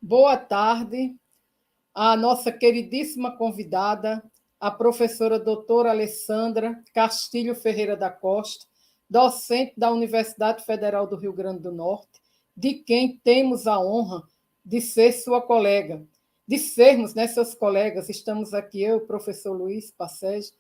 Boa tarde à nossa queridíssima convidada, a professora doutora Alessandra Castilho Ferreira da Costa, docente da Universidade Federal do Rio Grande do Norte, de quem temos a honra de ser sua colega, de sermos, né, seus colegas. Estamos aqui eu, o professor Luiz Passege,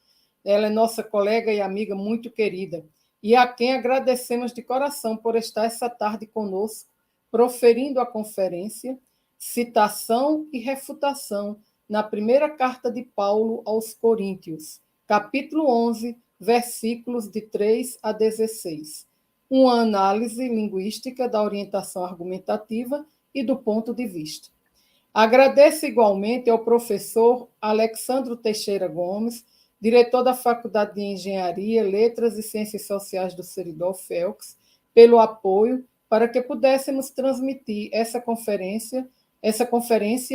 ela é nossa colega e amiga muito querida, e a quem agradecemos de coração por estar essa tarde conosco, proferindo a conferência Citação e Refutação na primeira carta de Paulo aos Coríntios, capítulo 11, versículos de 3 a 16. Uma análise linguística da orientação argumentativa e do ponto de vista. Agradeço igualmente ao professor Alexandro Teixeira Gomes, diretor da Faculdade de Engenharia, Letras e Ciências Sociais do Seridó Felx, pelo apoio para que pudéssemos transmitir essa conferência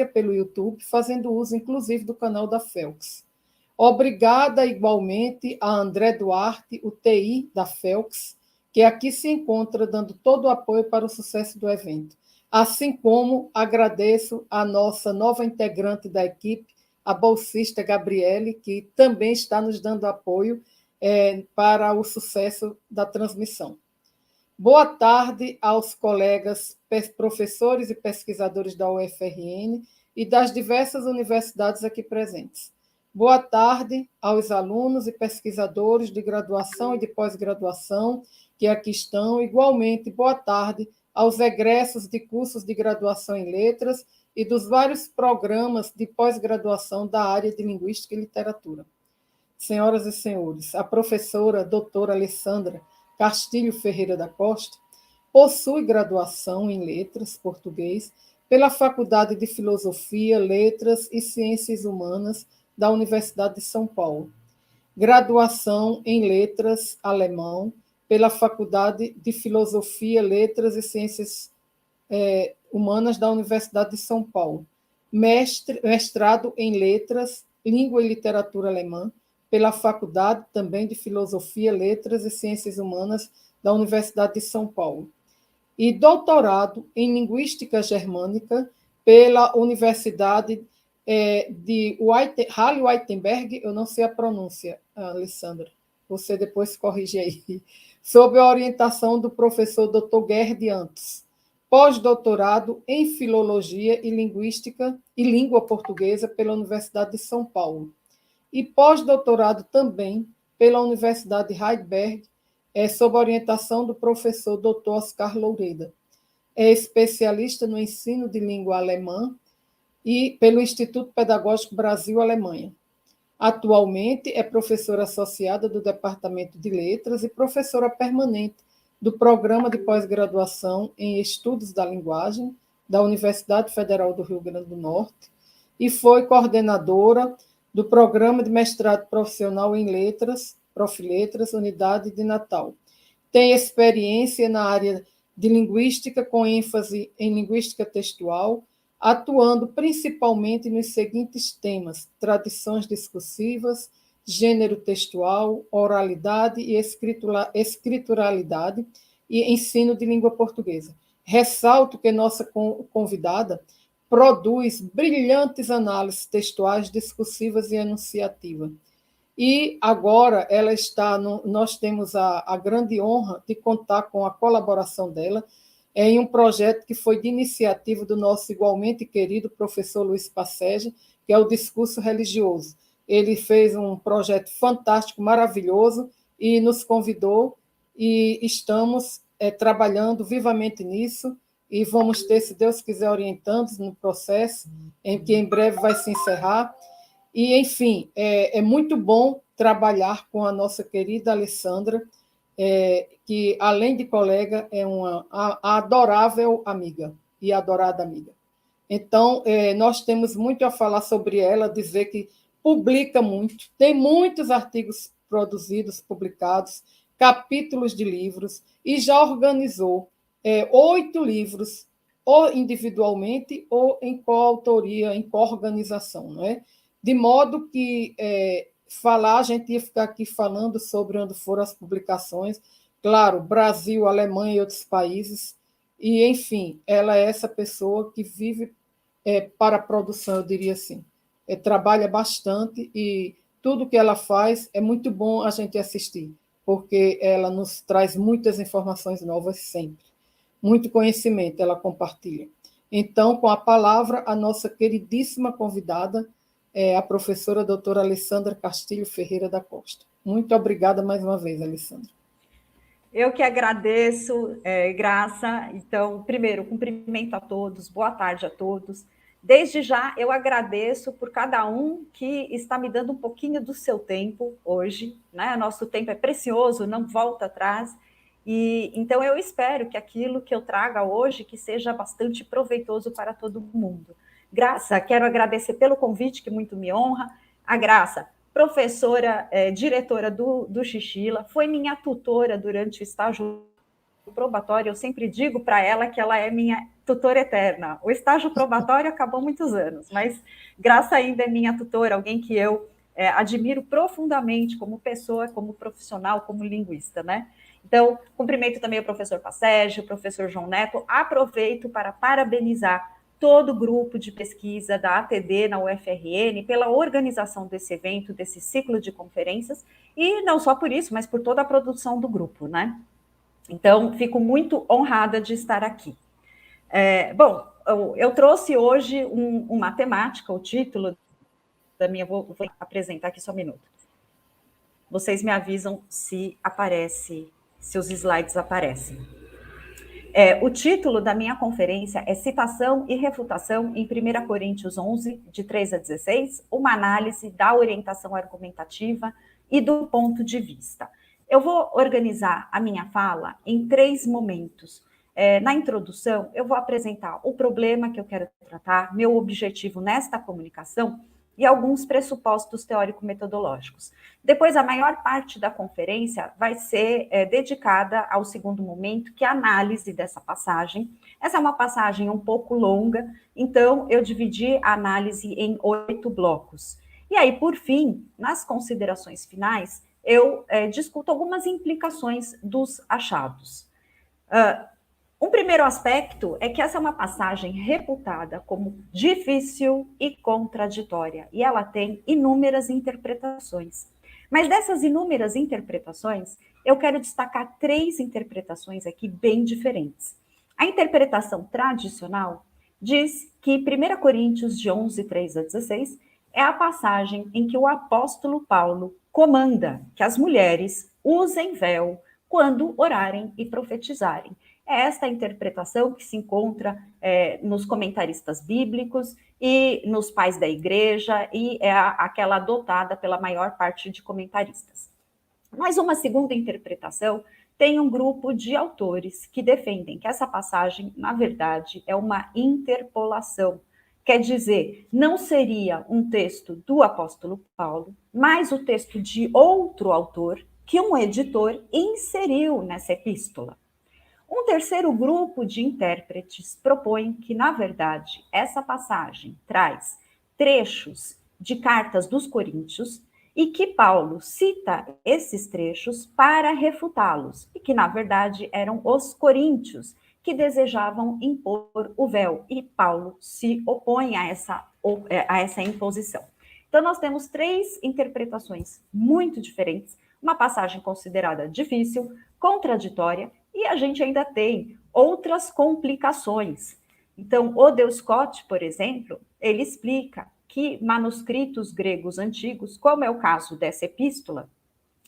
pelo YouTube, fazendo uso, inclusive, do canal da Felx. Obrigada, igualmente, a André Duarte, o TI da Felx, que aqui se encontra dando todo o apoio para o sucesso do evento. Assim como agradeço a nossa nova integrante da equipe, a bolsista Gabriele, que também está nos dando apoio para o sucesso da transmissão. Boa tarde aos colegas professores e pesquisadores da UFRN e das diversas universidades aqui presentes. Boa tarde aos alunos e pesquisadores de graduação e de pós-graduação que aqui estão. Igualmente, boa tarde aos egressos de cursos de graduação em letras e dos vários programas de pós-graduação da área de Linguística e Literatura. Senhoras e senhores, a professora doutora Alessandra Castilho Ferreira da Costa possui graduação em Letras Português pela Faculdade de Filosofia, Letras e Ciências Humanas da Universidade de São Paulo. Graduação em Letras Alemão pela Faculdade de Filosofia, Letras e Ciências Humanas da Universidade de São Paulo. Mestrado em Letras, Língua e Literatura Alemã pela Faculdade também de Filosofia, Letras e Ciências Humanas da Universidade de São Paulo. E doutorado em Linguística Germânica pela Universidade de Halle-Wittenberg, eu não sei a pronúncia, Alessandra, você depois corrige aí, sob a orientação do professor Dr. Gerd Antos. Pós-doutorado em Filologia e Linguística e Língua Portuguesa pela Universidade de São Paulo. E pós-doutorado também pela Universidade de Heidelberg, sob a orientação do professor Dr. Oscar Loureda. É especialista no ensino de língua alemã e pelo Instituto Pedagógico Brasil-Alemanha. Atualmente é professora associada do Departamento de Letras e professora permanente do Programa de Pós-Graduação em Estudos da Linguagem da Universidade Federal do Rio Grande do Norte e foi coordenadora do Programa de Mestrado Profissional em Letras, Profiletras, Unidade de Natal. Tem experiência na área de linguística, com ênfase em linguística textual, atuando principalmente nos seguintes temas: tradições discursivas, gênero textual, oralidade e escrituralidade e ensino de língua portuguesa. Ressalto que nossa convidada produz brilhantes análises textuais, discursivas e enunciativas. E agora nós temos a grande honra de contar com a colaboração dela em um projeto que foi de iniciativa do nosso igualmente querido professor Luiz Passege, que é o Discurso Religioso. Ele fez um projeto fantástico, maravilhoso, e nos convidou, e estamos trabalhando vivamente nisso, e vamos ter, se Deus quiser, orientando no processo, em que em breve vai se encerrar. E, enfim, é muito bom trabalhar com a nossa querida Alessandra, que, além de colega, é uma adorável amiga e adorada amiga. Então, nós temos muito a falar sobre ela, dizer que publica muito, tem muitos artigos produzidos, publicados, capítulos de livros, e já organizou 8 livros, ou individualmente, ou em coautoria, em coorganização, não é? De modo que a gente ia ficar aqui falando sobre onde foram as publicações, claro, Brasil, Alemanha e outros países, e, enfim, ela é essa pessoa que vive para a produção, eu diria assim. Trabalha bastante e tudo que ela faz é muito bom a gente assistir, porque ela nos traz muitas informações novas sempre. Muito conhecimento ela compartilha. Então, com a palavra, a nossa queridíssima convidada, a professora doutora Alessandra Castilho Ferreira da Costa. Muito obrigada mais uma vez, Alessandra. Eu que agradeço, Graça. Então, primeiro, cumprimento a todos, boa tarde a todos. Desde já, eu agradeço por cada um que está me dando um pouquinho do seu tempo hoje, né? Nosso tempo é precioso, não volta atrás. E então eu espero que aquilo que eu traga hoje que seja bastante proveitoso para todo mundo. Graça, quero agradecer pelo convite, que muito me honra. A Graça, professora, diretora do Xixila, foi minha tutora durante o estágio probatório. Eu sempre digo para ela que ela é minha tutora eterna. O estágio probatório acabou há muitos anos, mas Graça ainda é minha tutora, alguém que eu admiro profundamente como pessoa, como profissional, como linguista, né? Então, cumprimento também o professor Passégio, o professor João Neto. Aproveito para parabenizar todo o grupo de pesquisa da ATD na UFRN pela organização desse evento, desse ciclo de conferências, e não só por isso, mas por toda a produção do grupo, né? Então, fico muito honrada de estar aqui. Bom, eu trouxe hoje uma temática, o título da minha... Vou apresentar aqui só um minuto. Vocês me avisam se aparece, se os slides aparecem. O título da minha conferência é Citação e Refutação em 1 Coríntios 11, de 3 a 16, uma análise da orientação argumentativa e do ponto de vista. Eu vou organizar a minha fala em 3 momentos. Na introdução, eu vou apresentar o problema que eu quero tratar, meu objetivo nesta comunicação e alguns pressupostos teórico-metodológicos. Depois, a maior parte da conferência vai ser dedicada ao segundo momento, que é a análise dessa passagem. Essa é uma passagem um pouco longa, então eu dividi a análise em 8 blocos. E aí, por fim, nas considerações finais, eu discuto algumas implicações dos achados. Um primeiro aspecto é que essa é uma passagem reputada como difícil e contraditória, e ela tem inúmeras interpretações. Mas dessas inúmeras interpretações, eu quero destacar 3 interpretações aqui bem diferentes. A interpretação tradicional diz que 1 Coríntios de 11, 3 a 16 é a passagem em que o apóstolo Paulo comanda que as mulheres usem véu quando orarem e profetizarem. É esta interpretação que se encontra nos comentaristas bíblicos e nos pais da igreja, e é aquela adotada pela maior parte de comentaristas. Mas uma segunda interpretação tem um grupo de autores que defendem que essa passagem, na verdade, é uma interpolação. Quer dizer, não seria um texto do apóstolo Paulo, mas o texto de outro autor que um editor inseriu nessa epístola. Um terceiro grupo de intérpretes propõe que, na verdade, essa passagem traz trechos de cartas dos coríntios e que Paulo cita esses trechos para refutá-los, e que, na verdade, eram os coríntios que desejavam impor o véu, e Paulo se opõe a essa imposição. Então, nós temos 3 interpretações muito diferentes, uma passagem considerada difícil, contraditória, e a gente ainda tem outras complicações. Então, o Deus Scott, por exemplo, ele explica que manuscritos gregos antigos, como é o caso dessa epístola,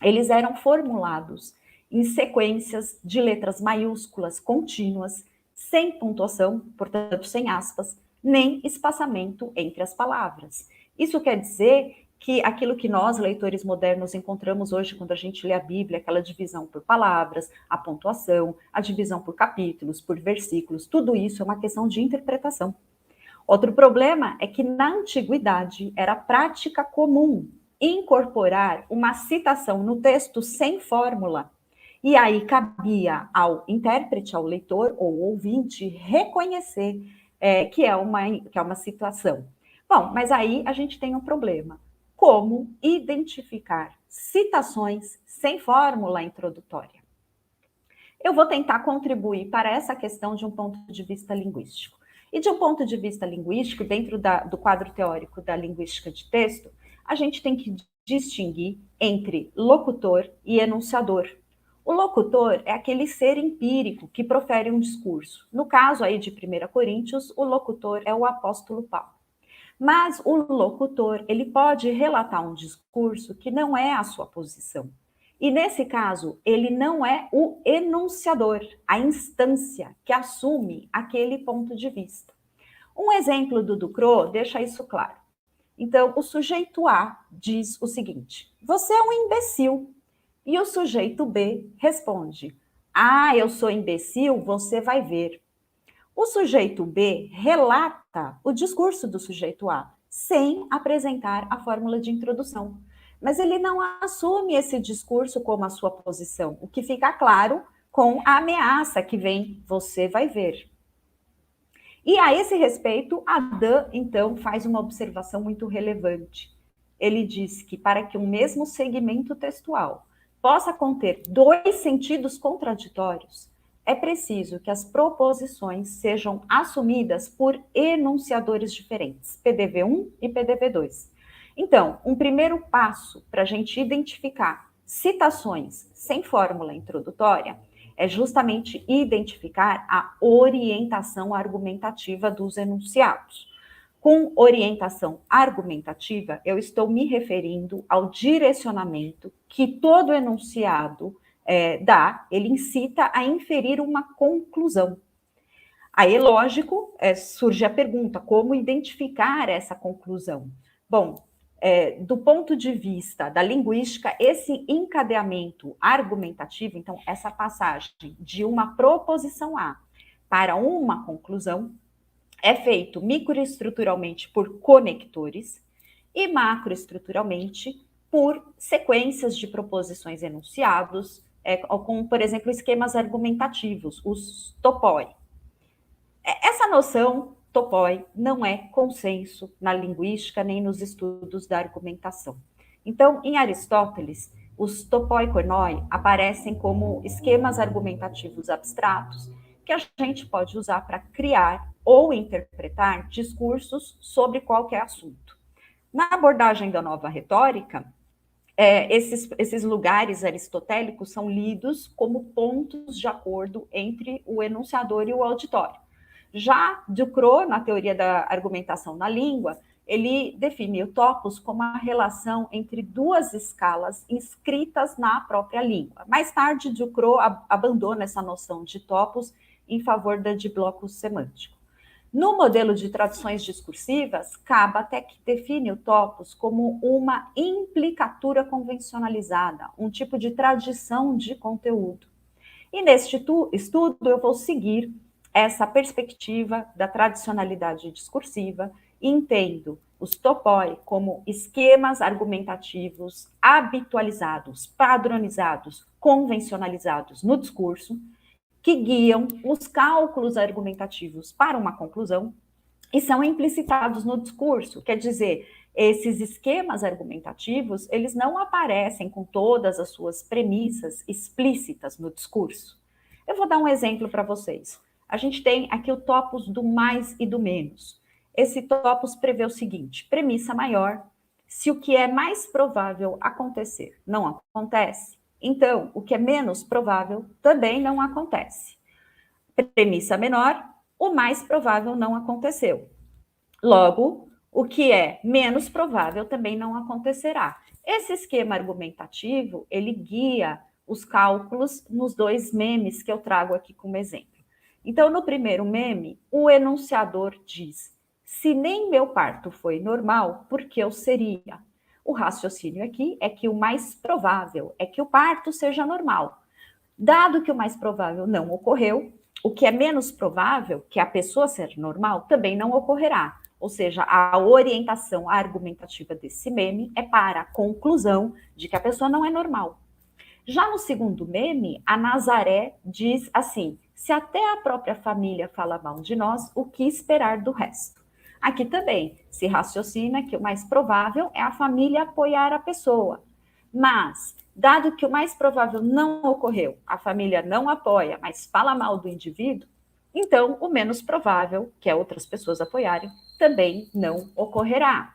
eles eram formulados em sequências de letras maiúsculas contínuas, sem pontuação, portanto, sem aspas, nem espaçamento entre as palavras. Isso quer dizer que aquilo que nós, leitores modernos, encontramos hoje quando a gente lê a Bíblia, aquela divisão por palavras, a pontuação, a divisão por capítulos, por versículos, tudo isso é uma questão de interpretação. Outro problema é que na antiguidade era prática comum incorporar uma citação no texto sem fórmula. E aí cabia ao intérprete, ao leitor ou ouvinte, reconhecer que é uma citação. Bom, mas aí a gente tem um problema. Como identificar citações sem fórmula introdutória? Eu vou tentar contribuir para essa questão de um ponto de vista linguístico. E de um ponto de vista linguístico, dentro do quadro teórico da linguística de texto, a gente tem que distinguir entre locutor e enunciador. O locutor é aquele ser empírico que profere um discurso. No caso aí de 1 Coríntios, o locutor é o apóstolo Paulo. Mas o locutor, ele pode relatar um discurso que não é a sua posição. E nesse caso, ele não é o enunciador, a instância que assume aquele ponto de vista. Um exemplo do Ducrot deixa isso claro. Então, o sujeito A diz o seguinte: você é um imbecil. E o sujeito B responde: ah, eu sou imbecil, você vai ver. O sujeito B relata o discurso do sujeito A, sem apresentar a fórmula de introdução. Mas ele não assume esse discurso como a sua posição, o que fica claro com a ameaça que vem: você vai ver. E a esse respeito, Adam, então, faz uma observação muito relevante. Ele diz que para que um mesmo segmento textual possa conter dois sentidos contraditórios, é preciso que as proposições sejam assumidas por enunciadores diferentes, PDV1 e PDV2. Então, um primeiro passo para a gente identificar citações sem fórmula introdutória é justamente identificar a orientação argumentativa dos enunciados. Com orientação argumentativa, eu estou me referindo ao direcionamento que todo enunciado dá, ele incita a inferir uma conclusão. Aí, lógico, surge a pergunta: como identificar essa conclusão? Bom, do ponto de vista da linguística, esse encadeamento argumentativo, então, essa passagem de uma proposição A para uma conclusão, é feito microestruturalmente por conectores e macroestruturalmente por sequências de proposições enunciados, como, por exemplo, esquemas argumentativos, os topoi. Essa noção, topoi, não é consenso na linguística nem nos estudos da argumentação. Então, em Aristóteles, os topoi koinoi aparecem como esquemas argumentativos abstratos que a gente pode usar para criar ou interpretar discursos sobre qualquer assunto. Na abordagem da nova retórica, esses lugares aristotélicos são lidos como pontos de acordo entre o enunciador e o auditório. Já Ducrot, na teoria da argumentação na língua, ele define o topos como a relação entre duas escalas inscritas na própria língua. Mais tarde, Ducrot abandona essa noção de topos em favor da de bloco semântico. No modelo de traduções discursivas, Kabbatek define o topos como uma implicatura convencionalizada, um tipo de tradição de conteúdo. E neste estudo eu vou seguir essa perspectiva da tradicionalidade discursiva e entendo os topoi como esquemas argumentativos habitualizados, padronizados, convencionalizados no discurso, que guiam os cálculos argumentativos para uma conclusão e são implicitados no discurso. Quer dizer, esses esquemas argumentativos, eles não aparecem com todas as suas premissas explícitas no discurso. Eu vou dar um exemplo para vocês. A gente tem aqui o topos do mais e do menos. Esse topos prevê o seguinte: premissa maior, se o que é mais provável acontecer não acontece, então o que é menos provável também não acontece. Premissa menor, o mais provável não aconteceu. Logo, o que é menos provável também não acontecerá. Esse esquema argumentativo, ele guia os cálculos nos dois memes que eu trago aqui como exemplo. Então, no primeiro meme, o enunciador diz: se nem meu parto foi normal, por que eu seria? O raciocínio aqui é que o mais provável é que o parto seja normal. Dado que o mais provável não ocorreu, o que é menos provável, que a pessoa seja normal, também não ocorrerá. Ou seja, a orientação argumentativa desse meme é para a conclusão de que a pessoa não é normal. Já no segundo meme, a Nazaré diz assim: se até a própria família fala mal de nós, o que esperar do resto? Aqui também se raciocina que o mais provável é a família apoiar a pessoa. Mas, dado que o mais provável não ocorreu, a família não apoia, mas fala mal do indivíduo, então o menos provável, que é outras pessoas apoiarem, também não ocorrerá.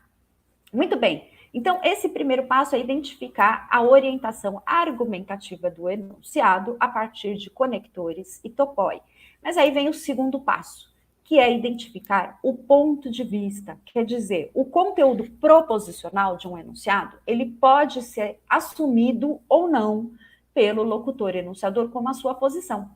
Muito bem. Então, esse primeiro passo é identificar a orientação argumentativa do enunciado a partir de conectores e topoi. Mas aí vem o segundo passo, que é identificar o ponto de vista, quer dizer, o conteúdo proposicional de um enunciado, ele pode ser assumido ou não pelo locutor enunciador como a sua posição.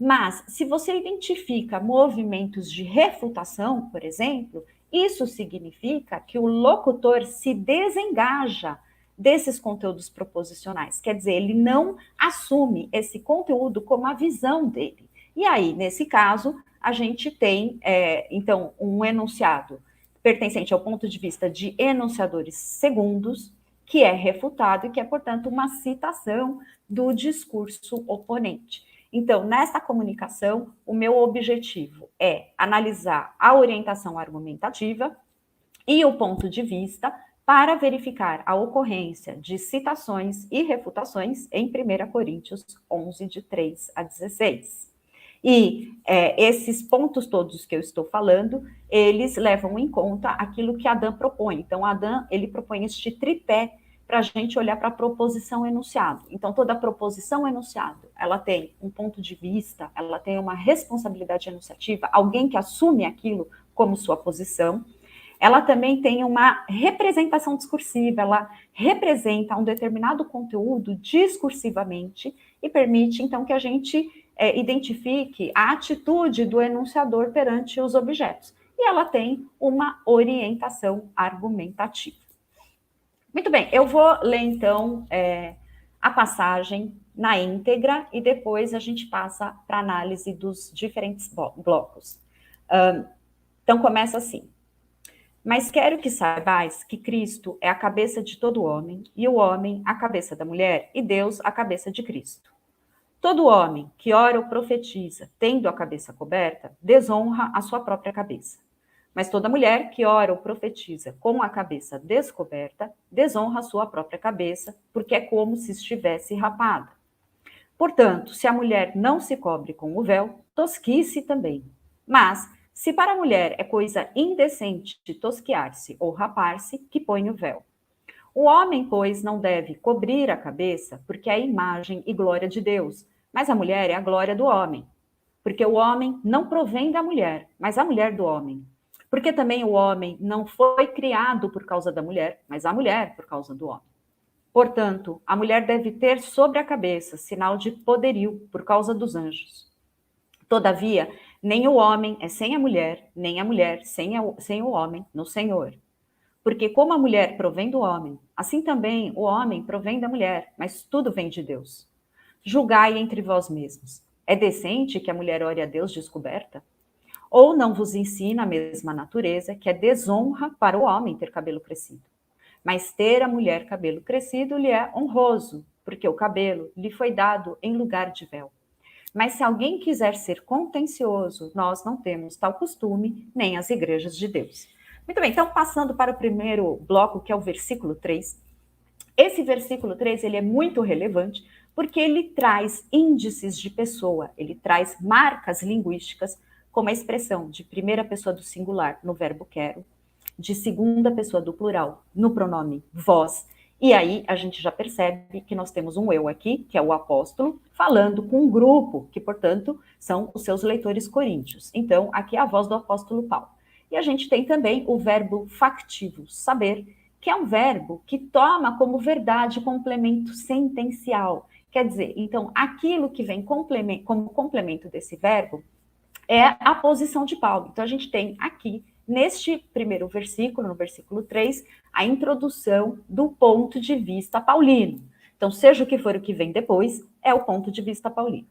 Mas, se você identifica movimentos de refutação, por exemplo, isso significa que o locutor se desengaja desses conteúdos proposicionais. Quer dizer, ele não assume esse conteúdo como a visão dele. E aí, nesse caso, a gente tem, então, um enunciado pertencente ao ponto de vista de enunciadores segundos, que é refutado e que é, portanto, uma citação do discurso oponente. Então, nessa comunicação, o meu objetivo é analisar a orientação argumentativa e o ponto de vista para verificar a ocorrência de citações e refutações em 1 Coríntios 11, de 3 a 16. E esses pontos todos que eu estou falando, eles levam em conta aquilo que Adam propõe. Então, Adam, ele propõe este tripé para a gente olhar para a proposição enunciado. Então, toda proposição enunciado, ela tem um ponto de vista, ela tem uma responsabilidade enunciativa, alguém que assume aquilo como sua posição. Ela também tem uma representação discursiva, ela representa um determinado conteúdo discursivamente e permite, então, que a gente identifique a atitude do enunciador perante os objetos. E ela tem uma orientação argumentativa. Muito bem, eu vou ler, então, a passagem na íntegra e depois a gente passa para a análise dos diferentes blocos. Então, começa assim. Mas quero que saibais que Cristo é a cabeça de todo homem, e o homem a cabeça da mulher, e Deus a cabeça de Cristo. Todo homem que ora ou profetiza, tendo a cabeça coberta, desonra a sua própria cabeça. Mas toda mulher que ora ou profetiza com a cabeça descoberta, desonra a sua própria cabeça, porque é como se estivesse rapada. Portanto, se a mulher não se cobre com o véu, tosquice também. Mas, se para a mulher é coisa indecente de tosquiar-se ou rapar-se, que põe o véu. O homem, pois, não deve cobrir a cabeça, porque é a imagem e glória de Deus, mas a mulher é a glória do homem. Porque o homem não provém da mulher, mas a mulher do homem. Porque também o homem não foi criado por causa da mulher, mas a mulher por causa do homem. Portanto, a mulher deve ter sobre a cabeça sinal de poderio por causa dos anjos. Todavia, nem o homem é sem a mulher, nem a mulher sem o homem no Senhor. Porque como a mulher provém do homem, assim também o homem provém da mulher, mas tudo vem de Deus. Julgai entre vós mesmos. É decente que a mulher ore a Deus descoberta? Ou não vos ensina a mesma natureza, que é desonra para o homem ter cabelo crescido? Mas ter a mulher cabelo crescido lhe é honroso, porque o cabelo lhe foi dado em lugar de véu. Mas se alguém quiser ser contencioso, nós não temos tal costume, nem as igrejas de Deus. Muito bem, então passando para o primeiro bloco, que é o versículo 3. Esse versículo 3, ele é muito relevante, porque ele traz índices de pessoa, ele traz marcas linguísticas, como a expressão de primeira pessoa do singular no verbo quero, de segunda pessoa do plural no pronome vós, e aí a gente já percebe que nós temos um eu aqui, que é o apóstolo, falando com um grupo, que, portanto, são os seus leitores coríntios. Então, aqui é a voz do apóstolo Paulo. E a gente tem também o verbo factivo, saber, que é um verbo que toma como verdade complemento sentencial. Quer dizer, então, aquilo que vem como complemento desse verbo é a posição de Paulo. Então, a gente tem aqui, neste primeiro versículo, no versículo 3, a introdução do ponto de vista paulino. Então, seja o que for o que vem depois, é o ponto de vista paulino.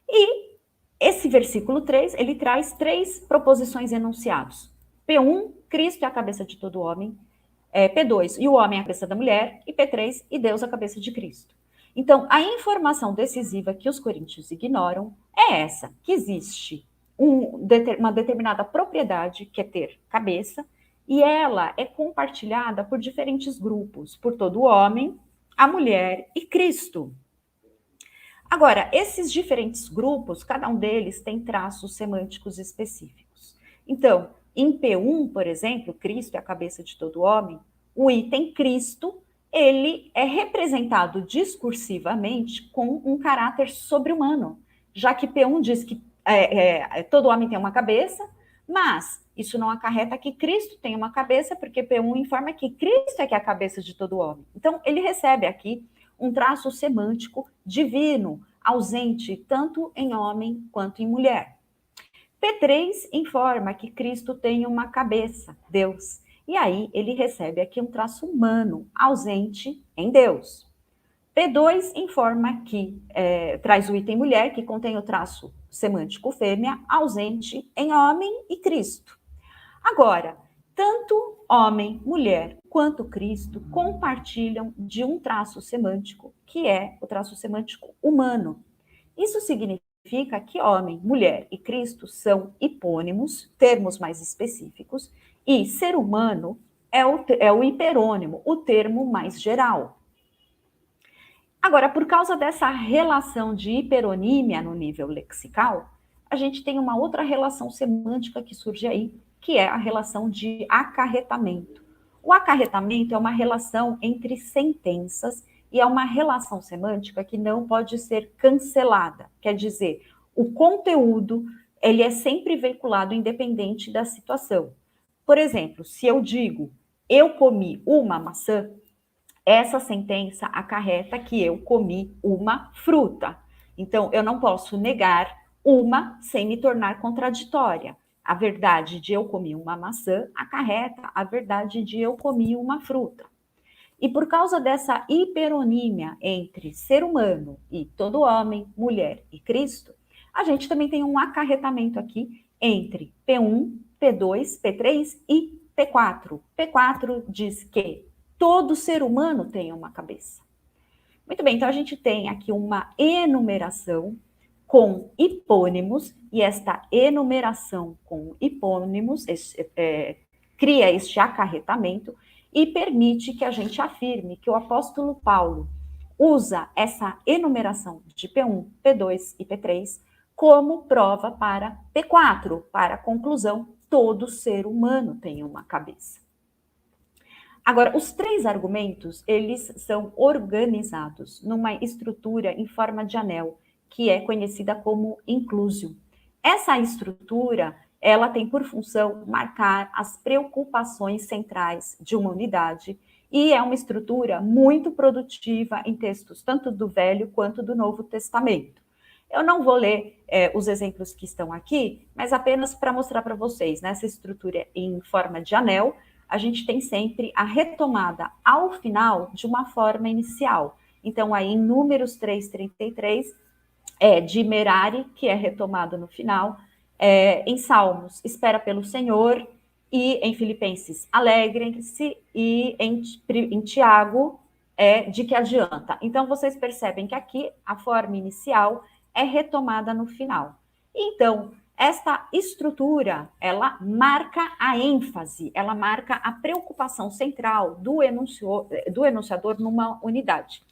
E esse versículo 3, ele traz 3 proposições enunciados. P1, Cristo é a cabeça de todo homem. P2, e o homem é a cabeça da mulher. E P3, e Deus é a cabeça de Cristo. Então, a informação decisiva que os coríntios ignoram é essa, que existe uma determinada propriedade, que é ter cabeça, e ela é compartilhada por diferentes grupos, por todo o homem, a mulher e Cristo. Agora, esses diferentes grupos, cada um deles tem traços semânticos específicos. Então, em P1, por exemplo, Cristo é a cabeça de todo homem, o item Cristo, ele é representado discursivamente com um caráter sobre-humano, já que P1 diz que todo homem tem uma cabeça, mas isso não acarreta que Cristo tem uma cabeça, porque P1 informa que Cristo é que é a cabeça de todo homem. Então, ele recebe aqui um traço semântico divino, ausente tanto em homem quanto em mulher. P3 informa que Cristo tem uma cabeça, Deus. E aí ele recebe aqui um traço humano, ausente em Deus. P2 informa que traz o item mulher, que contém o traço semântico fêmea, ausente em homem e Cristo. Agora, tanto homem, mulher, quanto Cristo compartilham de um traço semântico, que é o traço semântico humano. Isso significa que homem, mulher e Cristo são hipônimos, termos mais específicos, e ser humano é o hiperônimo, o termo mais geral. Agora, por causa dessa relação de hiperonímia no nível lexical, a gente tem uma outra relação semântica que surge aí, que é a relação de acarretamento. O acarretamento é uma relação entre sentenças e é uma relação semântica que não pode ser cancelada. Quer dizer, o conteúdo ele é sempre veiculado independente da situação. Por exemplo, se eu digo, eu comi uma maçã, essa sentença acarreta que eu comi uma fruta. Então, eu não posso negar uma sem me tornar contraditória. A verdade de eu comi uma maçã acarreta a verdade de eu comi uma fruta. E por causa dessa hiperonímia entre ser humano e todo homem, mulher e Cristo, a gente também tem um acarretamento aqui entre P1, P2, P3 e P4. P4 diz que todo ser humano tem uma cabeça. Muito bem, então a gente tem aqui uma enumeração com hipônimos, e esta enumeração com hipônimos cria este acarretamento e permite que a gente afirme que o apóstolo Paulo usa essa enumeração de P1, P2 e P3 como prova para P4, para a conclusão, todo ser humano tem uma cabeça. Agora, os três argumentos, eles são organizados numa estrutura em forma de anel, que é conhecida como inclusio. Essa estrutura, ela tem por função marcar as preocupações centrais de uma unidade e é uma estrutura muito produtiva em textos tanto do Velho quanto do Novo Testamento. Eu não vou ler os exemplos que estão aqui, mas apenas para mostrar para vocês, nessa estrutura em forma de anel, a gente tem sempre a retomada ao final de uma forma inicial. Então, aí em Números 3:33, de Merari, que é retomado no final, em Salmos, espera pelo Senhor, e em Filipenses, alegrem-se, e em Tiago, de que adianta. Então, vocês percebem que aqui a forma inicial é retomada no final. Então, esta estrutura, ela marca a ênfase, ela marca a preocupação central do enunciador numa unidade.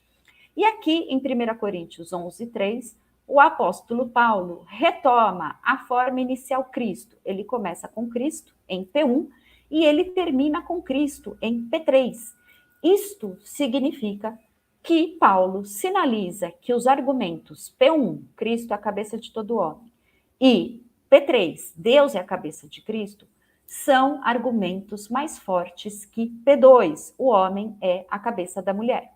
E aqui, em 1 Coríntios 11:3, o apóstolo Paulo retoma a forma inicial Cristo. Ele começa com Cristo, em P1, e ele termina com Cristo, em P3. Isto significa que Paulo sinaliza que os argumentos P1, Cristo é a cabeça de todo homem, e P3, Deus é a cabeça de Cristo, são argumentos mais fortes que P2, o homem é a cabeça da mulher.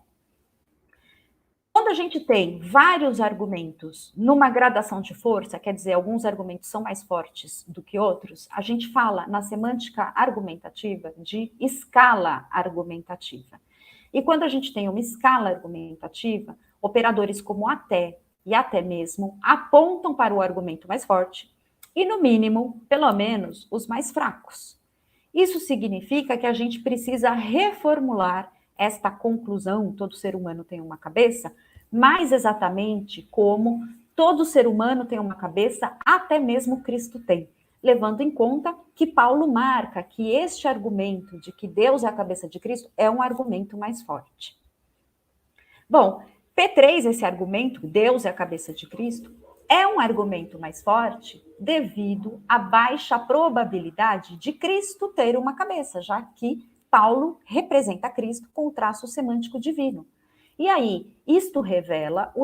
Quando a gente tem vários argumentos numa gradação de força, quer dizer, alguns argumentos são mais fortes do que outros, a gente fala na semântica argumentativa de escala argumentativa. E quando a gente tem uma escala argumentativa, operadores como até e até mesmo apontam para o argumento mais forte e, no mínimo, pelo menos, os mais fracos. Isso significa que a gente precisa reformular esta conclusão, todo ser humano tem uma cabeça, mais exatamente como todo ser humano tem uma cabeça, até mesmo Cristo tem, levando em conta que Paulo marca que este argumento de que Deus é a cabeça de Cristo é um argumento mais forte. Bom, P3, esse argumento, Deus é a cabeça de Cristo, é um argumento mais forte devido à baixa probabilidade de Cristo ter uma cabeça, já que Paulo representa Cristo com o traço semântico divino. E aí, isto revela o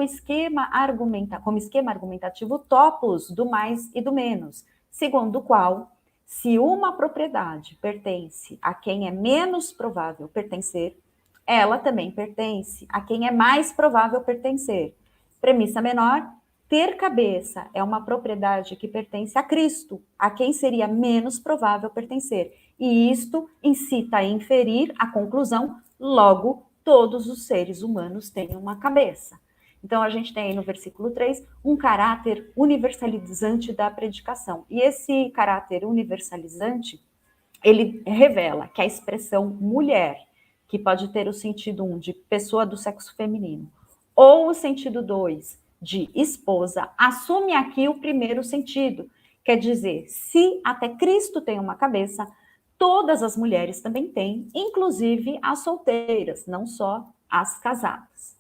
como esquema argumentativo o topos do mais e do menos, segundo o qual, se uma propriedade pertence a quem é menos provável pertencer, ela também pertence a quem é mais provável pertencer. Premissa menor, ter cabeça é uma propriedade que pertence a Cristo, a quem seria menos provável pertencer. E isto incita a inferir a conclusão, logo, todos os seres humanos têm uma cabeça. Então, a gente tem aí no versículo 3 um caráter universalizante da predicação. E esse caráter universalizante, ele revela que a expressão mulher, que pode ter o sentido 1 de pessoa do sexo feminino, ou o sentido 2 de esposa, assume aqui o primeiro sentido. Quer dizer, se até Cristo tem uma cabeça, todas as mulheres também têm, inclusive as solteiras, não só as casadas.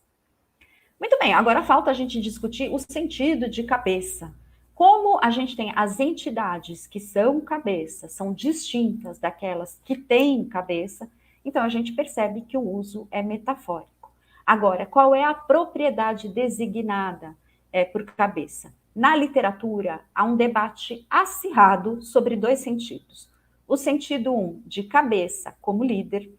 Muito bem, agora falta a gente discutir o sentido de cabeça. Como a gente tem as entidades que são cabeça, são distintas daquelas que têm cabeça, então a gente percebe que o uso é metafórico. Agora, qual é a propriedade designada por cabeça? Na literatura, há um debate acirrado sobre dois sentidos. O sentido 1 de cabeça como líder,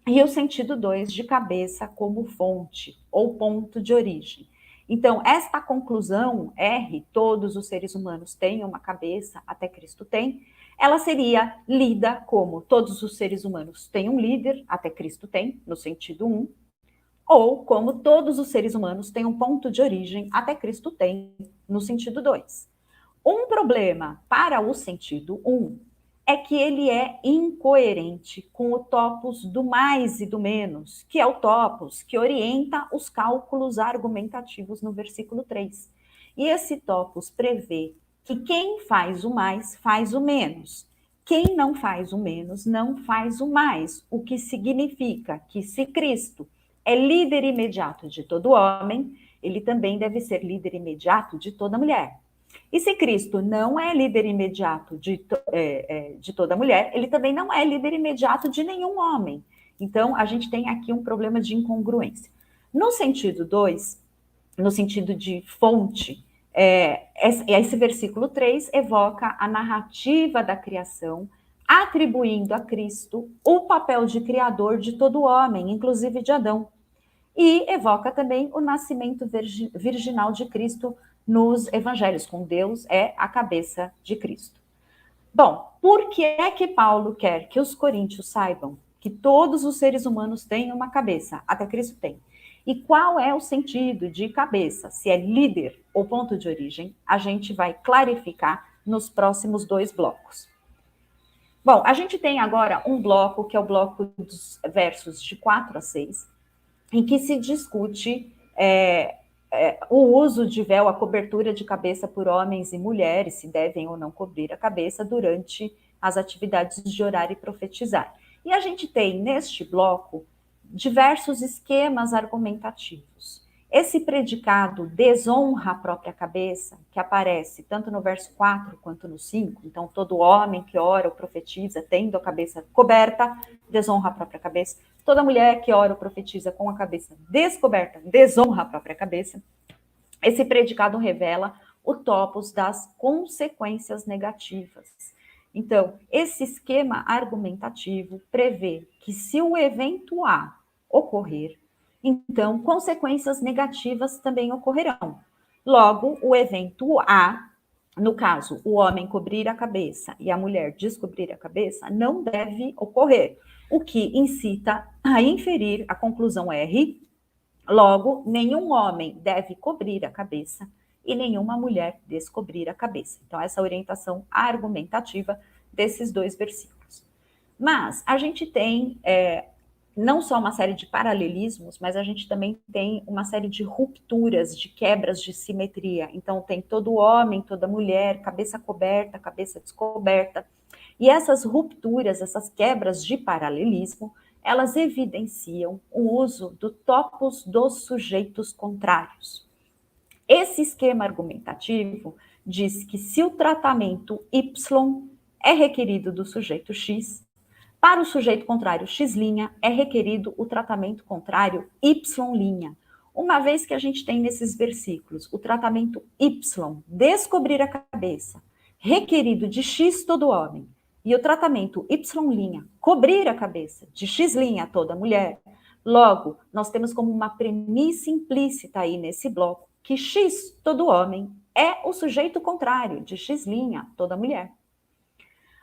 e o sentido 2 de cabeça como fonte ou ponto de origem. Então, esta conclusão, R, todos os seres humanos têm uma cabeça, até Cristo tem, ela seria lida como todos os seres humanos têm um líder, até Cristo tem, no sentido 1, ou como todos os seres humanos têm um ponto de origem, até Cristo tem, no sentido 2. Um problema para o sentido 1 é que ele é incoerente com o topos do mais e do menos, que é o topos que orienta os cálculos argumentativos no versículo 3. E esse topos prevê que quem faz o mais faz o menos. Quem não faz o menos não faz o mais, o que significa que se Cristo é líder imediato de todo homem, ele também deve ser líder imediato de toda mulher. E se Cristo não é líder imediato de toda mulher, ele também não é líder imediato de nenhum homem. Então, a gente tem aqui um problema de incongruência. No sentido 2, no sentido de fonte, esse versículo 3 evoca a narrativa da criação, atribuindo a Cristo o papel de criador de todo homem, inclusive de Adão. E evoca também o nascimento virginal de Cristo nos evangelhos, com Deus é a cabeça de Cristo. Bom, por que é que Paulo quer que os coríntios saibam que todos os seres humanos têm uma cabeça? Até Cristo tem. E qual é o sentido de cabeça? Se é líder ou ponto de origem, a gente vai clarificar nos próximos 2 blocos. Bom, a gente tem agora um bloco, que é o bloco dos versos de 4 a 6, em que se discute o uso de véu, a cobertura de cabeça por homens e mulheres, se devem ou não cobrir a cabeça durante as atividades de orar e profetizar. E a gente tem, neste bloco, diversos esquemas argumentativos. Esse predicado desonra a própria cabeça, que aparece tanto no verso 4 quanto no 5, então todo homem que ora ou profetiza tendo a cabeça coberta, desonra a própria cabeça. Toda mulher que ora ou profetiza com a cabeça descoberta, desonra a própria cabeça. Esse predicado revela o topos das consequências negativas. Então, esse esquema argumentativo prevê que se o evento A ocorrer, então consequências negativas também ocorrerão. Logo, o evento A, no caso, o homem cobrir a cabeça e a mulher descobrir a cabeça, não deve ocorrer, o que incita a inferir a conclusão R. Logo, nenhum homem deve cobrir a cabeça e nenhuma mulher descobrir a cabeça. Então, essa orientação argumentativa desses 2 versículos. Mas a gente tem não só uma série de paralelismos, mas a gente também tem uma série de rupturas, de quebras de simetria. Então, tem todo homem, toda mulher, cabeça coberta, cabeça descoberta. E essas rupturas, essas quebras de paralelismo, elas evidenciam o uso do topos dos sujeitos contrários. Esse esquema argumentativo diz que se o tratamento Y é requerido do sujeito X, para o sujeito contrário X' é requerido o tratamento contrário Y'. Uma vez que a gente tem nesses versículos o tratamento Y, descobrir a cabeça, requerido de X todo homem, e o tratamento Y', cobrir a cabeça, de X' toda mulher, logo, nós temos como uma premissa implícita aí nesse bloco que X todo homem é o sujeito contrário de X' toda mulher.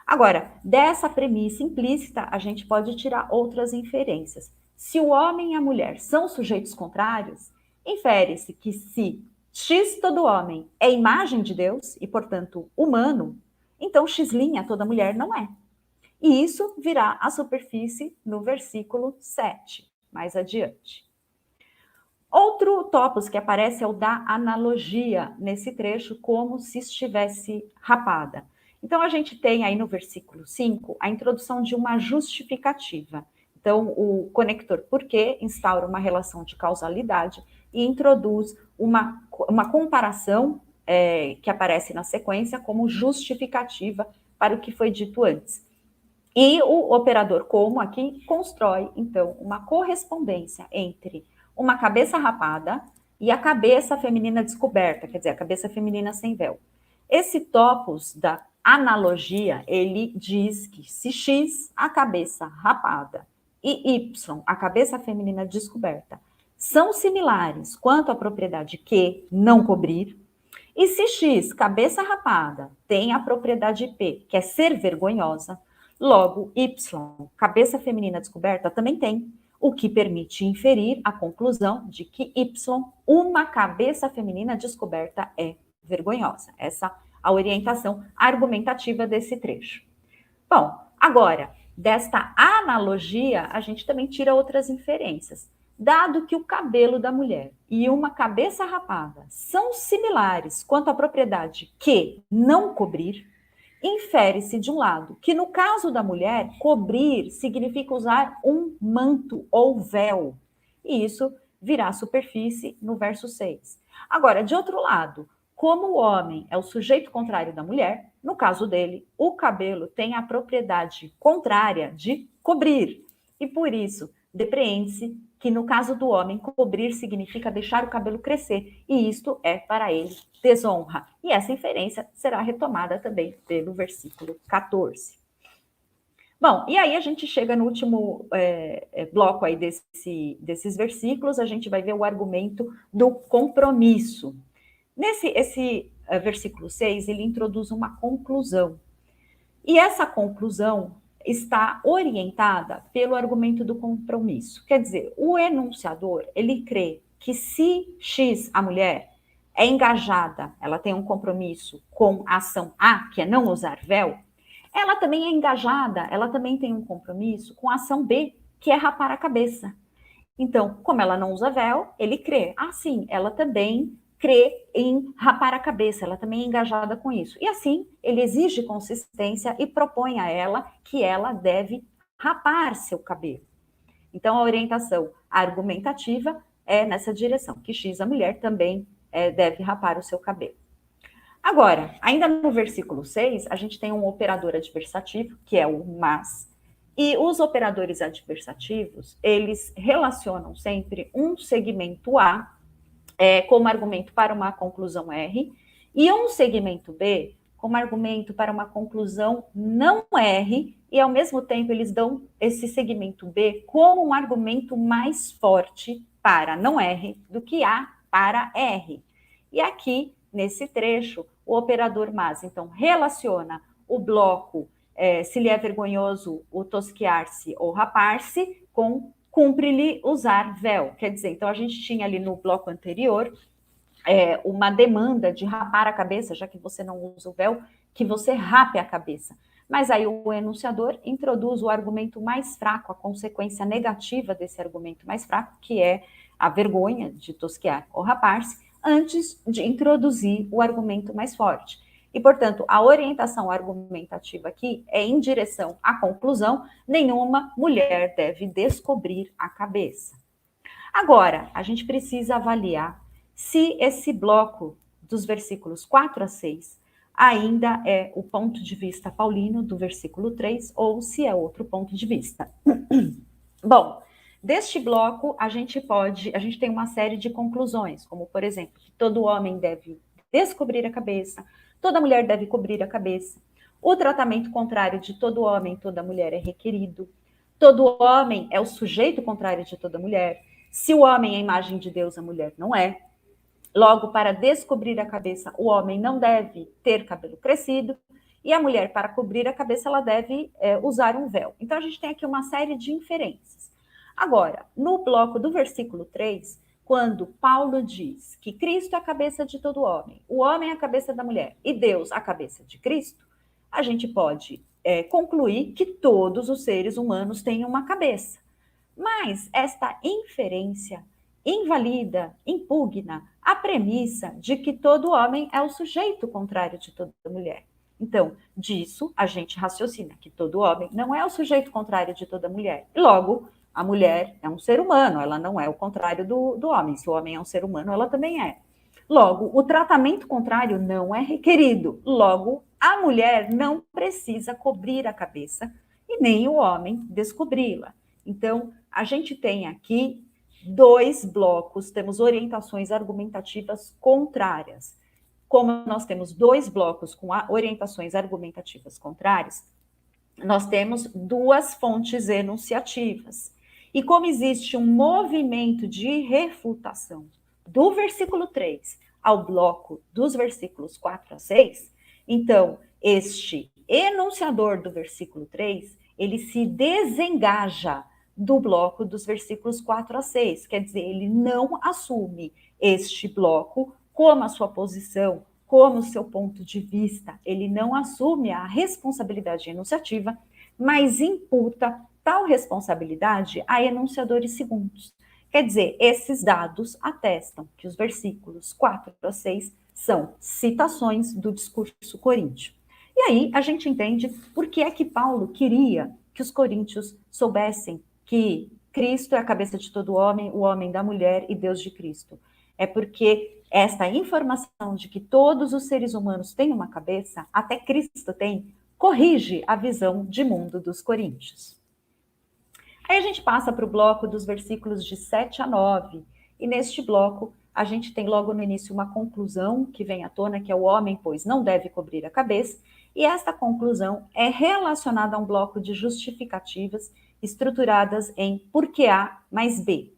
Agora, dessa premissa implícita, a gente pode tirar outras inferências. Se o homem e a mulher são sujeitos contrários, infere-se que se X todo homem é imagem de Deus e, portanto, humano, então X' toda mulher não é. E isso virá à superfície no versículo 7, mais adiante. Outro topos que aparece é o da analogia nesse trecho, como se estivesse rapada. Então, a gente tem aí no versículo 5 a introdução de uma justificativa. Então, o conector porquê instaura uma relação de causalidade e introduz uma comparação que aparece na sequência como justificativa para o que foi dito antes. E o operador como aqui constrói, então, uma correspondência entre uma cabeça rapada e a cabeça feminina descoberta, quer dizer, a cabeça feminina sem véu. Esse topos da analogia, ele diz que se X, a cabeça rapada, e Y, a cabeça feminina descoberta, são similares quanto à propriedade Q, não cobrir, e se X, cabeça rapada, tem a propriedade P, que é ser vergonhosa, logo Y, cabeça feminina descoberta, também tem, o que permite inferir a conclusão de que Y, uma cabeça feminina descoberta, é vergonhosa. Essa a orientação argumentativa desse trecho. Bom, agora, desta analogia, a gente também tira outras inferências. Dado que o cabelo da mulher e uma cabeça rapada são similares quanto à propriedade que não cobrir, infere-se de um lado que no caso da mulher, cobrir significa usar um manto ou véu. E isso virá à superfície no verso 6. Agora, de outro lado, como o homem é o sujeito contrário da mulher, no caso dele, o cabelo tem a propriedade contrária de cobrir. E por isso, depreende-se que no caso do homem, cobrir significa deixar o cabelo crescer. E isto é, para ele, desonra. E essa inferência será retomada também pelo versículo 14. Bom, e aí a gente chega no último bloco aí desses versículos, a gente vai ver o argumento do compromisso. Esse versículo 6, ele introduz uma conclusão. E essa conclusão está orientada pelo argumento do compromisso. Quer dizer, o enunciador, ele crê que se X, a mulher, é engajada, ela tem um compromisso com a ação A, que é não usar véu, ela também é engajada, ela também tem um compromisso com a ação B, que é rapar a cabeça. Então, como ela não usa véu, ele crê, sim, ela também crê em rapar a cabeça, ela também é engajada com isso. E assim, ele exige consistência e propõe a ela que ela deve rapar seu cabelo. Então, a orientação argumentativa é nessa direção, que X, a mulher, também deve rapar o seu cabelo. Agora, ainda no versículo 6, a gente tem um operador adversativo, que é o mas, e os operadores adversativos, eles relacionam sempre um segmento A como argumento para uma conclusão R, e um segmento B como argumento para uma conclusão não R, e ao mesmo tempo eles dão esse segmento B como um argumento mais forte para não R do que A para R. E aqui, nesse trecho, o operador mas, então, relaciona o bloco, se lhe é vergonhoso o tosquiar-se ou rapar-se, com cumpre-lhe usar véu. Quer dizer, então a gente tinha ali no bloco anterior uma demanda de rapar a cabeça, já que você não usa o véu, que você rape a cabeça. Mas aí o enunciador introduz o argumento mais fraco, a consequência negativa desse argumento mais fraco, que é a vergonha de tosquear ou rapar-se, antes de introduzir o argumento mais forte. E, portanto, a orientação argumentativa aqui é em direção à conclusão: nenhuma mulher deve descobrir a cabeça. Agora, a gente precisa avaliar se esse bloco dos versículos 4 a 6 ainda é o ponto de vista paulino do versículo 3 ou se é outro ponto de vista. Bom, deste bloco a gente tem uma série de conclusões, como por exemplo, que todo homem deve descobrir a cabeça, toda mulher deve cobrir a cabeça, o tratamento contrário de todo homem, toda mulher é requerido, todo homem é o sujeito contrário de toda mulher, se o homem é a imagem de Deus, a mulher não é. Logo, para descobrir a cabeça, o homem não deve ter cabelo crescido, e a mulher, para cobrir a cabeça, ela deve usar um véu. Então, a gente tem aqui uma série de inferências. Agora, no bloco do versículo 3, quando Paulo diz que Cristo é a cabeça de todo homem, o homem é a cabeça da mulher e Deus a cabeça de Cristo, a gente pode concluir que todos os seres humanos têm uma cabeça. Mas esta inferência invalida, impugna a premissa de que todo homem é o sujeito contrário de toda mulher. Então, disso, a gente raciocina que todo homem não é o sujeito contrário de toda mulher. Logo, a mulher é um ser humano, ela não é o contrário do homem. Se o homem é um ser humano, ela também é. Logo, o tratamento contrário não é requerido. Logo, a mulher não precisa cobrir a cabeça e nem o homem descobri-la. Então, a gente tem aqui dois blocos, temos orientações argumentativas contrárias. Como nós temos dois blocos com orientações argumentativas contrárias, nós temos duas fontes enunciativas. E como existe um movimento de refutação do versículo 3 ao bloco dos versículos 4 a 6, então, este enunciador do versículo 3, ele se desengaja do bloco dos versículos 4 a 6, quer dizer, ele não assume este bloco como a sua posição, como o seu ponto de vista, ele não assume a responsabilidade enunciativa, mas imputa tal responsabilidade a enunciadores segundos. Quer dizer, esses dados atestam que os versículos 4 a 6 são citações do discurso coríntio. E aí a gente entende por que é que Paulo queria que os coríntios soubessem que Cristo é a cabeça de todo homem, o homem da mulher e Deus de Cristo. É porque esta informação de que todos os seres humanos têm uma cabeça, até Cristo tem, corrige a visão de mundo dos coríntios. Aí a gente passa para o bloco dos versículos de 7 a 9, e neste bloco a gente tem logo no início uma conclusão que vem à tona, que é o homem, pois, não deve cobrir a cabeça, e esta conclusão é relacionada a um bloco de justificativas estruturadas em porque A mais B.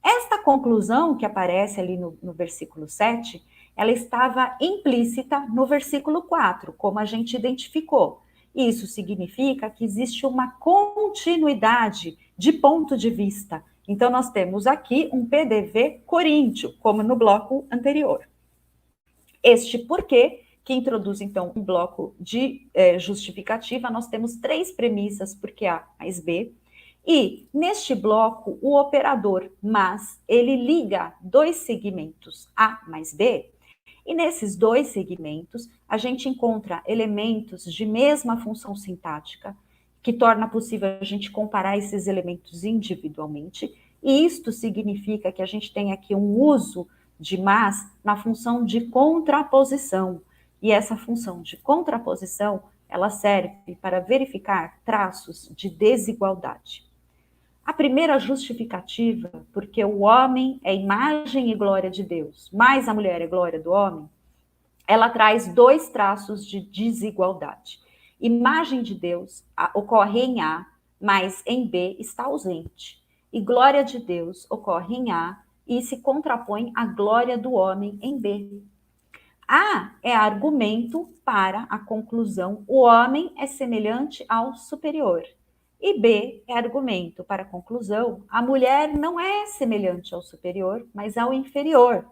Esta conclusão que aparece ali no versículo 7, ela estava implícita no versículo 4, como a gente identificou. Isso significa que existe uma continuidade de ponto de vista. Então, nós temos aqui um PDV coríntio, como no bloco anterior. Este porquê, que introduz, então, um bloco de justificativa, nós temos três premissas, porque A mais B, e neste bloco, o operador mas, ele liga dois segmentos A mais B, e nesses dois segmentos, a gente encontra elementos de mesma função sintática, que torna possível a gente comparar esses elementos individualmente, e isto significa que a gente tem aqui um uso de mas na função de contraposição, e essa função de contraposição, ela serve para verificar traços de desigualdade. A primeira justificativa, porque o homem é imagem e glória de Deus, mas a mulher é glória do homem, ela traz dois traços de desigualdade. Imagem de Deus ocorre em A, mas em B está ausente. E glória de Deus ocorre em A e se contrapõe à glória do homem em B. A é argumento para a conclusão: o homem é semelhante ao superior. E B é argumento para a conclusão: a mulher não é semelhante ao superior, mas ao inferior.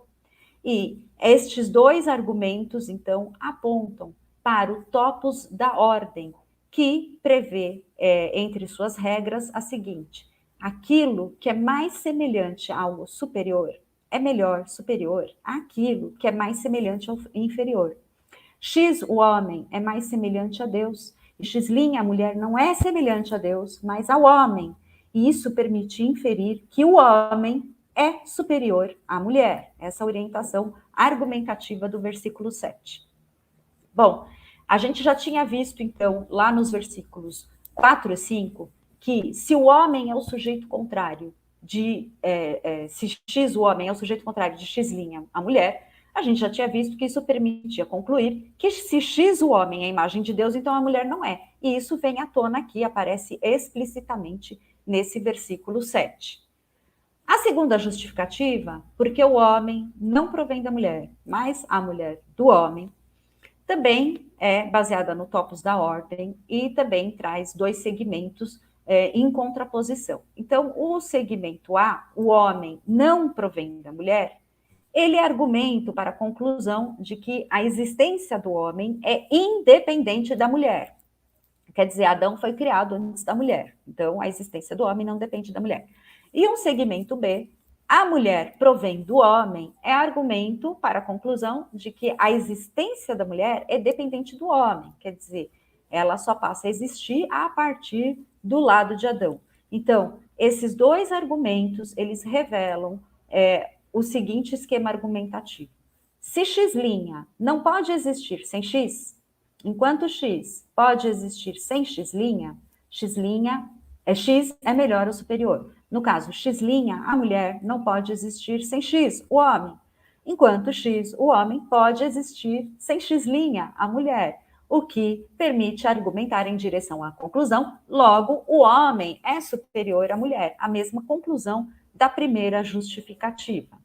E estes dois argumentos, então, apontam para o topos da ordem, que prevê, entre suas regras, a seguinte: aquilo que é mais semelhante ao superior é melhor superior àquilo que é mais semelhante ao inferior. X, o homem, é mais semelhante a Deus. E X', a mulher, não é semelhante a Deus, mas ao homem. E isso permite inferir que o homem é superior à mulher. Essa orientação argumentativa do versículo 7. Bom, a gente já tinha visto, então, lá nos versículos 4 e 5, que se o homem é o sujeito contrário se X, o homem, é o sujeito contrário de X', a mulher, a gente já tinha visto que isso permitia concluir que se X, o homem, é a imagem de Deus, então a mulher não é. E isso vem à tona aqui, aparece explicitamente nesse versículo 7. A segunda justificativa, porque o homem não provém da mulher, mas a mulher do homem, também é baseada no topos da ordem e também traz dois segmentos em contraposição. Então, o segmento A, o homem não provém da mulher, ele é argumento para a conclusão de que a existência do homem é independente da mulher. Quer dizer, Adão foi criado antes da mulher, então a existência do homem não depende da mulher. E um segmento B, a mulher provém do homem, é argumento para a conclusão de que a existência da mulher é dependente do homem, quer dizer, ela só passa a existir a partir do lado de Adão. Então, esses dois argumentos, eles revelam o seguinte esquema argumentativo. Se X' não pode existir sem X, enquanto X pode existir sem X', X é melhor ou superior. No caso, X', a mulher não pode existir sem X, o homem. Enquanto X, o homem, pode existir sem X', a mulher. O que permite argumentar em direção à conclusão, logo, o homem é superior à mulher. A mesma conclusão da primeira justificativa.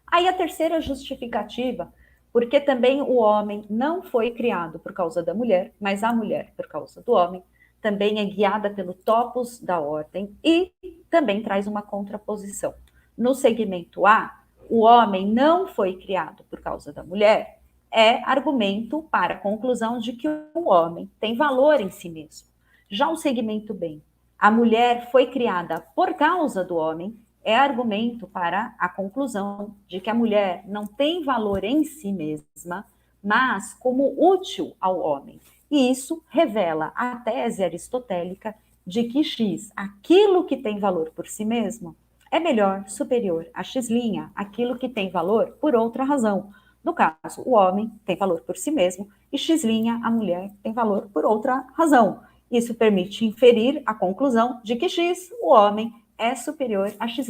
Aí a terceira justificativa, porque também o homem não foi criado por causa da mulher, mas a mulher por causa do homem, também é guiada pelo topos da ordem e também traz uma contraposição. No segmento A, o homem não foi criado por causa da mulher, é argumento para a conclusão de que o homem tem valor em si mesmo. Já o segmento B, a mulher foi criada por causa do homem, é argumento para a conclusão de que a mulher não tem valor em si mesma, mas como útil ao homem. E isso revela a tese aristotélica de que X, aquilo que tem valor por si mesmo, é melhor, superior a X', aquilo que tem valor por outra razão. No caso, o homem tem valor por si mesmo e X', a mulher, tem valor por outra razão. Isso permite inferir a conclusão de que X, o homem, é superior a X',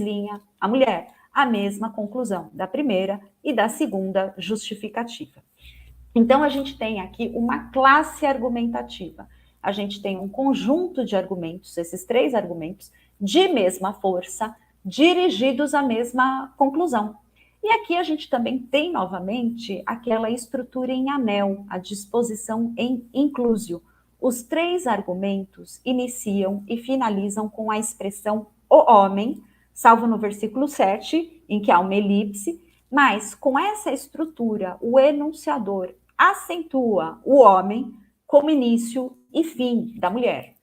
a mulher. A mesma conclusão da primeira e da segunda justificativa. Então, a gente tem aqui uma classe argumentativa. A gente tem um conjunto de argumentos, esses três argumentos, de mesma força, dirigidos à mesma conclusão. E aqui a gente também tem, novamente, aquela estrutura em anel, a disposição em inclusio. Os três argumentos iniciam e finalizam com a expressão o homem, salvo no versículo 7, em que há uma elipse, mas com essa estrutura, o enunciador acentua o homem como início e fim da mulher.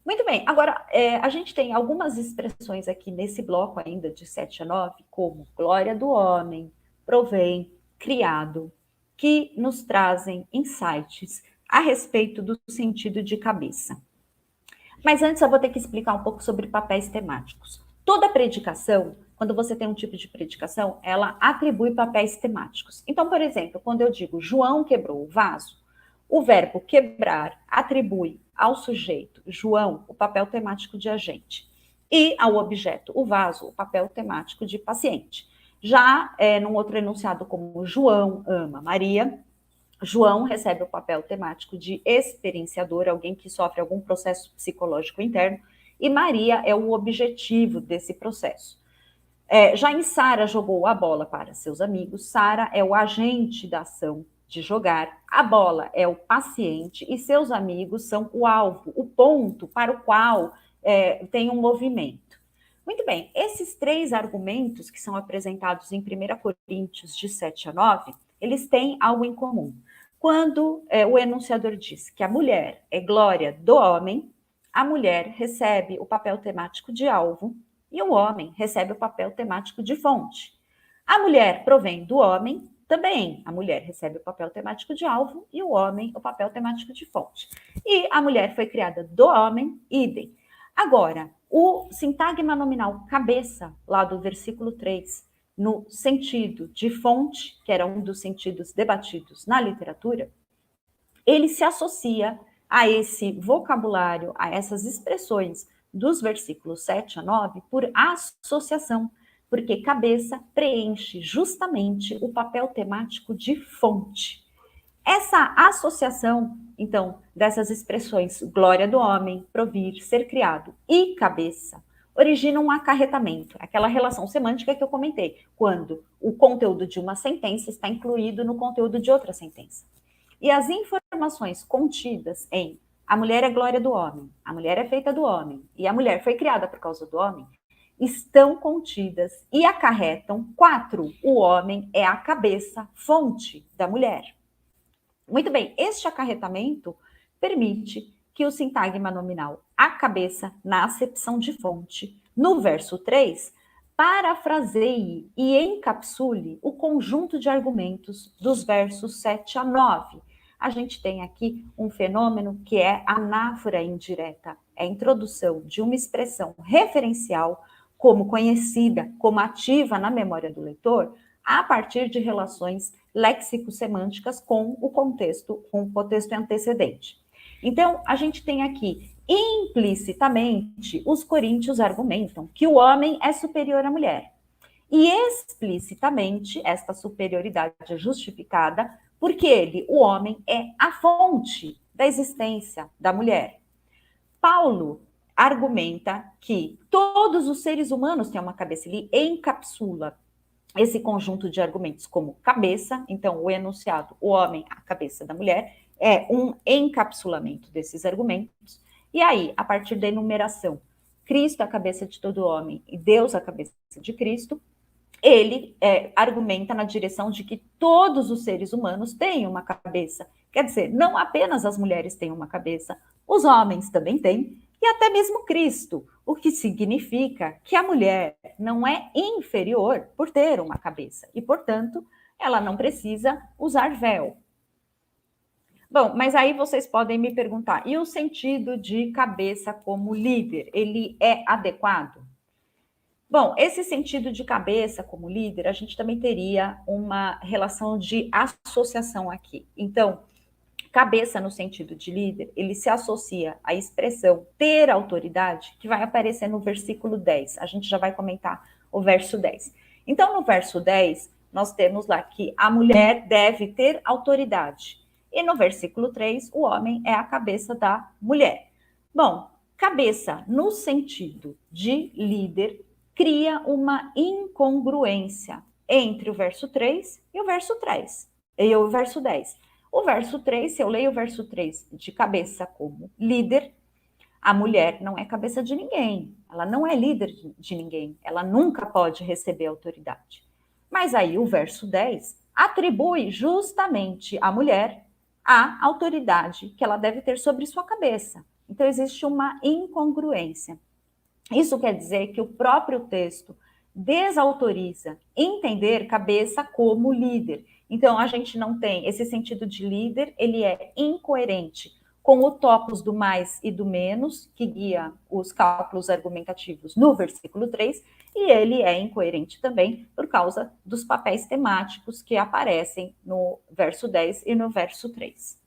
Muito bem, agora a gente tem algumas expressões aqui nesse bloco ainda de 7 a 9, como glória do homem, provém, criado, que nos trazem insights a respeito do sentido de cabeça. Mas antes eu vou ter que explicar um pouco sobre papéis temáticos. Toda predicação, quando você tem um tipo de predicação, ela atribui papéis temáticos. Então, por exemplo, quando eu digo João quebrou o vaso, o verbo quebrar atribui ao sujeito, João, o papel temático de agente, e ao objeto, o vaso, o papel temático de paciente. Já num outro enunciado como João ama Maria, João recebe o papel temático de experienciador, alguém que sofre algum processo psicológico interno, e Maria é o objetivo desse processo. Já em Sara jogou a bola para seus amigos, Sara é o agente da ação de jogar, a bola é o paciente e seus amigos são o alvo, o ponto para o qual tem um movimento. Muito bem, esses três argumentos que são apresentados em 1 Coríntios de 7 a 9, eles têm algo em comum. Quando o enunciador diz que a mulher é glória do homem, a mulher recebe o papel temático de alvo e o homem recebe o papel temático de fonte. A mulher provém do homem, também. A mulher recebe o papel temático de alvo e o homem o papel temático de fonte. E a mulher foi criada do homem, idem. Agora, o sintagma nominal cabeça, lá do versículo 3, no sentido de fonte, que era um dos sentidos debatidos na literatura, ele se associa a esse vocabulário, a essas expressões dos versículos 7 a 9 por associação, porque cabeça preenche justamente o papel temático de fonte. Essa associação, então, dessas expressões glória do homem, provir, ser criado e cabeça, origina um acarretamento, aquela relação semântica que eu comentei, quando o conteúdo de uma sentença está incluído no conteúdo de outra sentença. E as informações contidas em a mulher é glória do homem, a mulher é feita do homem, e a mulher foi criada por causa do homem, estão contidas e acarretam 4. O homem é a cabeça, fonte da mulher. Muito bem, este acarretamento permite que o sintagma nominal a cabeça, na acepção de fonte, no verso 3, parafraseie e encapsule o conjunto de argumentos dos versos 7 a 9. A gente tem aqui um fenômeno que é a anáfora indireta, é a introdução de uma expressão referencial como conhecida, como ativa na memória do leitor, a partir de relações léxico-semânticas com o contexto antecedente. Então, a gente tem aqui, implicitamente, os coríntios argumentam que o homem é superior à mulher. E explicitamente, esta superioridade é justificada porque ele, o homem, é a fonte da existência da mulher. Paulo argumenta que todos os seres humanos têm uma cabeça, ele encapsula esse conjunto de argumentos como cabeça, então o enunciado, o homem, a cabeça da mulher, é um encapsulamento desses argumentos. E aí, a partir da enumeração, Cristo é a cabeça de todo homem e Deus a cabeça de Cristo, ele argumenta na direção de que todos os seres humanos têm uma cabeça. Quer dizer, não apenas as mulheres têm uma cabeça, os homens também têm, e até mesmo Cristo, o que significa que a mulher não é inferior por ter uma cabeça, e, portanto, ela não precisa usar véu. Bom, mas aí vocês podem me perguntar, e o sentido de cabeça como líder, ele é adequado? Bom, esse sentido de cabeça como líder, a gente também teria uma relação de associação aqui. Então, cabeça no sentido de líder, ele se associa à expressão ter autoridade, que vai aparecer no versículo 10. A gente já vai comentar o verso 10. Então, no verso 10, nós temos lá que a mulher deve ter autoridade. E no versículo 3, o homem é a cabeça da mulher. Bom, cabeça no sentido de líder cria uma incongruência entre o verso 3 e o verso 3, e o verso 10. O verso 3, se eu leio o verso 3 de cabeça como líder, a mulher não é cabeça de ninguém, ela não é líder de ninguém, ela nunca pode receber autoridade. Mas aí o verso 10 atribui justamente à mulher a autoridade que ela deve ter sobre sua cabeça. Então existe uma incongruência. Isso quer dizer que o próprio texto desautoriza entender cabeça como líder. Então, a gente não tem esse sentido de líder, ele é incoerente com o topos do mais e do menos, que guia os cálculos argumentativos no versículo 3, e ele é incoerente também por causa dos papéis temáticos que aparecem no verso 10 e no verso 3.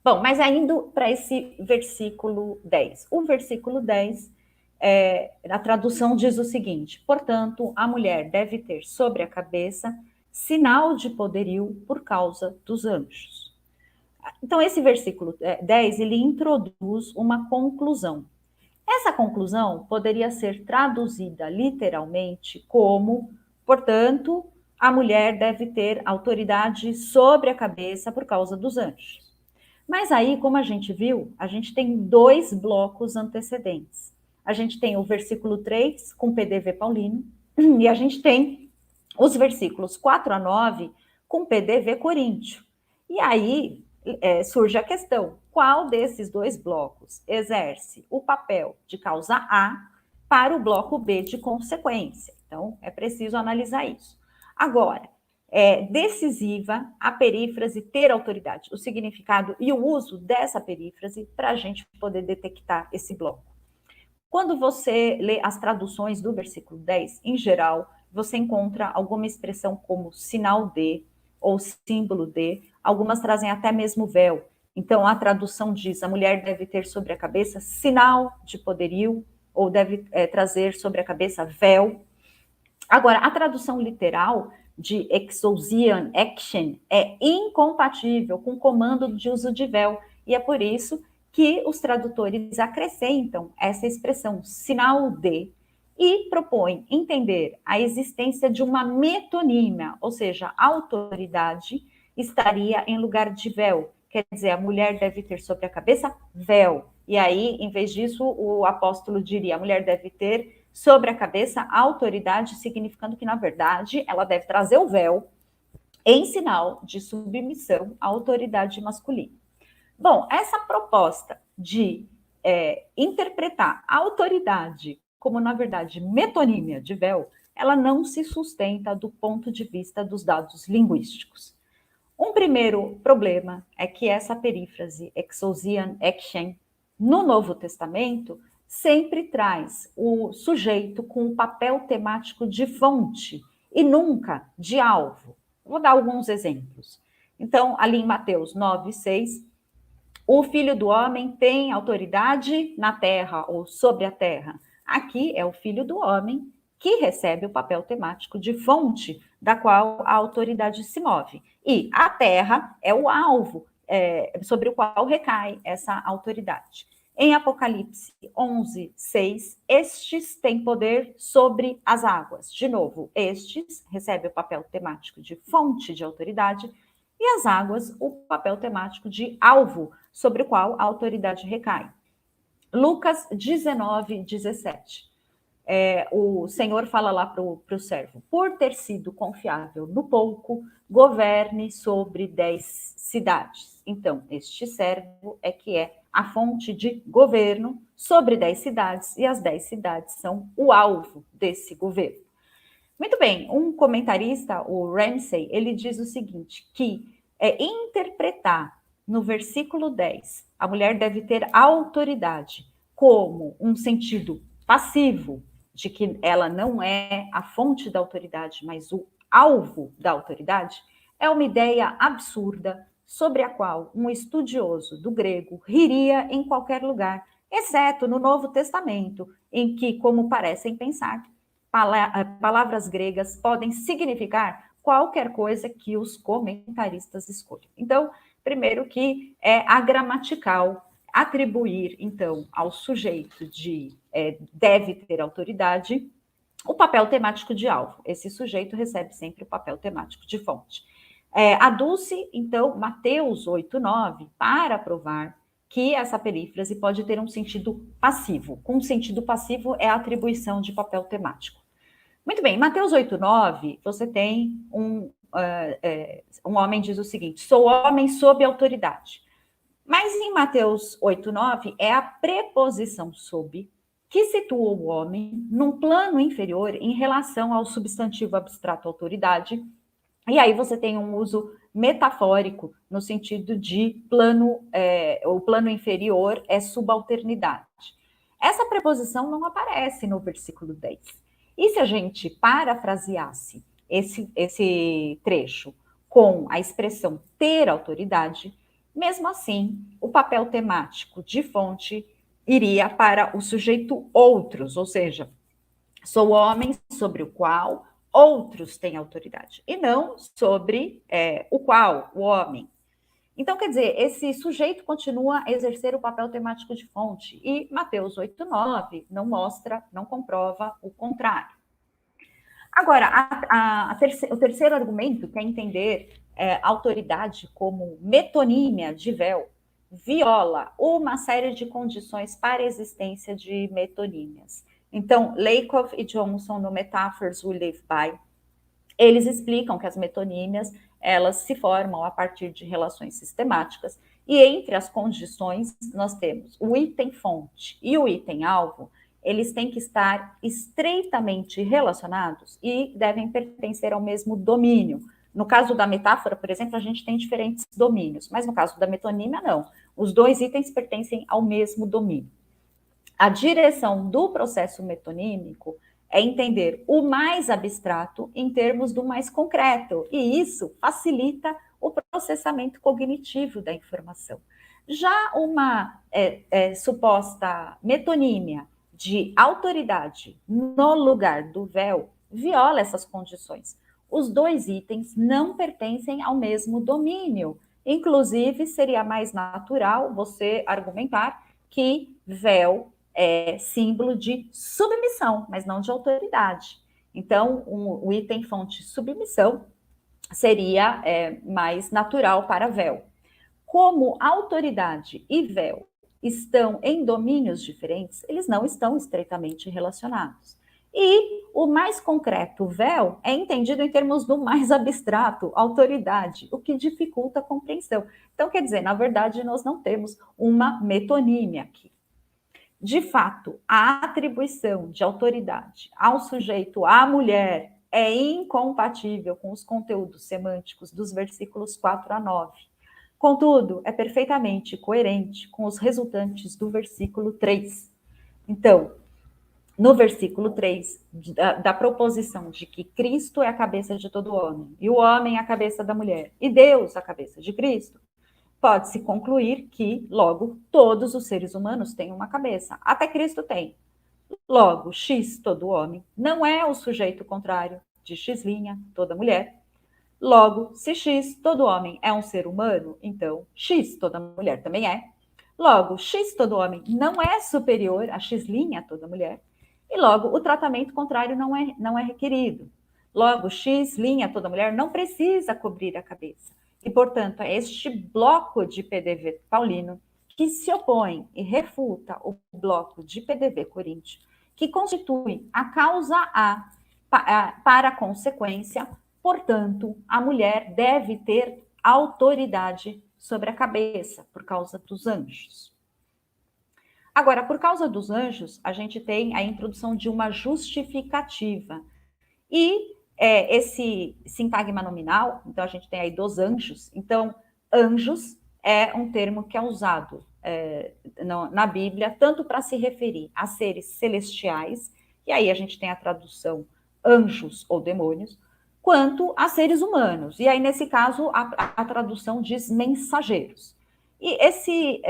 Bom, mas indo para esse versículo 10. O versículo 10, a tradução diz o seguinte: portanto, a mulher deve ter sobre a cabeça sinal de poderio por causa dos anjos. Então, esse versículo 10, ele introduz uma conclusão. Essa conclusão poderia ser traduzida literalmente como, portanto, a mulher deve ter autoridade sobre a cabeça por causa dos anjos. Mas aí, como a gente viu, a gente tem 2 blocos antecedentes. A gente tem o versículo 3 com PDV paulino e a gente tem os versículos 4 a 9 com PDV coríntio. E aí surge a questão, qual desses 2 blocos exerce o papel de causa A para o bloco B de consequência? Então, é preciso analisar isso. Agora, é decisiva a perífrase ter autoridade, o significado e o uso dessa perífrase para a gente poder detectar esse bloco. Quando você lê as traduções do versículo 10, em geral, você encontra alguma expressão como sinal de ou símbolo de, algumas trazem até mesmo véu. Então, a tradução diz, a mulher deve ter sobre a cabeça sinal de poderio, ou deve trazer sobre a cabeça véu. Agora, a tradução literal de exousian action é incompatível com o comando de uso de véu, e é por isso que os tradutores acrescentam essa expressão sinal de e propõem entender a existência de uma metonímia, ou seja, a autoridade estaria em lugar de véu, quer dizer, a mulher deve ter sobre a cabeça véu, e aí, em vez disso, o apóstolo diria, a mulher deve ter sobre a cabeça a autoridade, significando que, na verdade, ela deve trazer o véu em sinal de submissão à autoridade masculina. Bom, essa proposta de interpretar a autoridade como, na verdade, metonímia de véu, ela não se sustenta do ponto de vista dos dados linguísticos. Um primeiro problema é que essa perífrase, exousian action, no Novo Testamento, sempre traz o sujeito com o papel temático de fonte e nunca de alvo. Vou dar alguns exemplos. Então, ali em Mateus 9:6, o Filho do Homem tem autoridade na terra ou sobre a terra. Aqui é o Filho do Homem que recebe o papel temático de fonte da qual a autoridade se move. E a terra é o alvo sobre o qual recai essa autoridade. Em Apocalipse 11:6, estes têm poder sobre as águas. De novo, estes recebem o papel temático de fonte de autoridade e as águas o papel temático de alvo sobre o qual a autoridade recai. Lucas 19:17. O Senhor fala lá para o servo, por ter sido confiável no pouco, governe sobre 10 cidades. Então, este servo é que é a fonte de governo sobre 10 cidades, e as 10 cidades são o alvo desse governo. Muito bem, um comentarista, o Ramsay, ele diz o seguinte, que interpretar no versículo 10, a mulher deve ter autoridade como um sentido passivo, de que ela não é a fonte da autoridade, mas o alvo da autoridade, é uma ideia absurda sobre a qual um estudioso do grego riria em qualquer lugar, exceto no Novo Testamento, em que, como parecem pensar, palavras gregas podem significar qualquer coisa que os comentaristas escolham. Então, primeiro que é agramatical atribuir, então, ao sujeito de deve ter autoridade o papel temático de alvo. Esse sujeito recebe sempre o papel temático de fonte. Aduz-se, então, Mateus 8:9, para provar que essa perífrase pode ter um sentido passivo. Com sentido passivo é a atribuição de papel temático. Muito bem, em Mateus 8:9, você tem um homem diz o seguinte, sou homem sob autoridade. Mas em Mateus 8:9 é a preposição sob que situa o homem num plano inferior em relação ao substantivo abstrato autoridade. E aí você tem um uso metafórico no sentido de o plano inferior é subalternidade. Essa preposição não aparece no versículo 10. E se a gente parafraseasse esse trecho com a expressão ter autoridade, mesmo assim, o papel temático de fonte iria para o sujeito outros, ou seja, sou homem sobre o qual outros têm autoridade, e não sobre o qual, o homem. Então, quer dizer, esse sujeito continua a exercer o papel temático de fonte, e Mateus 8:9 não mostra, não comprova o contrário. Agora, o terceiro argumento, que é entender autoridade como metonímia de véu, viola uma série de condições para a existência de metonímias. Então, Lakoff e Johnson, no Metaphors We Live By, eles explicam que as metonímias, elas se formam a partir de relações sistemáticas, e entre as condições nós temos o item fonte e o item alvo, eles têm que estar estreitamente relacionados e devem pertencer ao mesmo domínio. No caso da metáfora, por exemplo, a gente tem diferentes domínios, mas no caso da metonímia, não. Os dois itens pertencem ao mesmo domínio. A direção do processo metonímico é entender o mais abstrato em termos do mais concreto, e isso facilita o processamento cognitivo da informação. Já uma suposta metonímia de autoridade no lugar do véu viola essas condições. Os dois itens não pertencem ao mesmo domínio. Inclusive, seria mais natural você argumentar que véu é símbolo de submissão, mas não de autoridade. Então, o item fonte submissão seria mais natural para véu. Como autoridade e véu estão em domínios diferentes, eles não estão estreitamente relacionados. E o mais concreto, véu, é entendido em termos do mais abstrato, autoridade, o que dificulta a compreensão. Então, quer dizer, na verdade, nós não temos uma metonímia aqui. De fato, a atribuição de autoridade ao sujeito, à mulher, é incompatível com os conteúdos semânticos dos versículos 4 a 9. Contudo, é perfeitamente coerente com os resultantes do versículo 3. Então, no versículo 3, da proposição de que Cristo é a cabeça de todo homem, e o homem é a cabeça da mulher, e Deus a cabeça de Cristo, pode-se concluir que, logo, todos os seres humanos têm uma cabeça. Até Cristo tem. Logo, X, todo homem, não é o sujeito contrário de X', toda mulher. Logo, se X, todo homem, é um ser humano, então X, toda mulher, também é. Logo, X, todo homem, não é superior a X', toda mulher. E logo, o tratamento contrário não é requerido. Logo, X', toda mulher, não precisa cobrir a cabeça. E, portanto, é este bloco de PDV paulino que se opõe e refuta o bloco de PDV coríntio, que constitui a causa A para a consequência. Portanto, a mulher deve ter autoridade sobre a cabeça, por causa dos anjos. Agora, por causa dos anjos, a gente tem a introdução de uma justificativa. E esse sintagma nominal, então a gente tem aí dos anjos. Então, anjos é um termo que é usado na Bíblia, tanto para se referir a seres celestiais, e aí a gente tem a tradução anjos ou demônios, quanto a seres humanos. E aí, nesse caso, a tradução diz mensageiros. E esse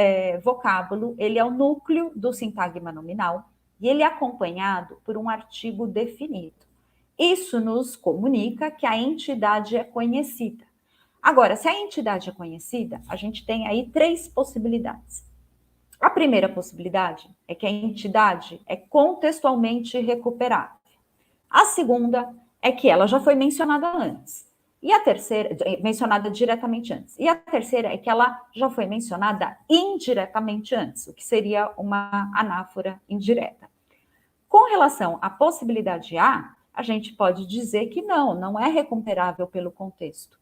vocábulo, ele é o núcleo do sintagma nominal, e ele é acompanhado por um artigo definido. Isso nos comunica que a entidade é conhecida. Agora, se a entidade é conhecida, a gente tem aí 3 possibilidades. A primeira possibilidade é que a entidade é contextualmente recuperável. A segunda é que ela já foi mencionada antes. E a terceira, mencionada diretamente antes. E a terceira é que ela já foi mencionada indiretamente antes, o que seria uma anáfora indireta. Com relação à possibilidade A, a gente pode dizer que não é recuperável pelo contexto.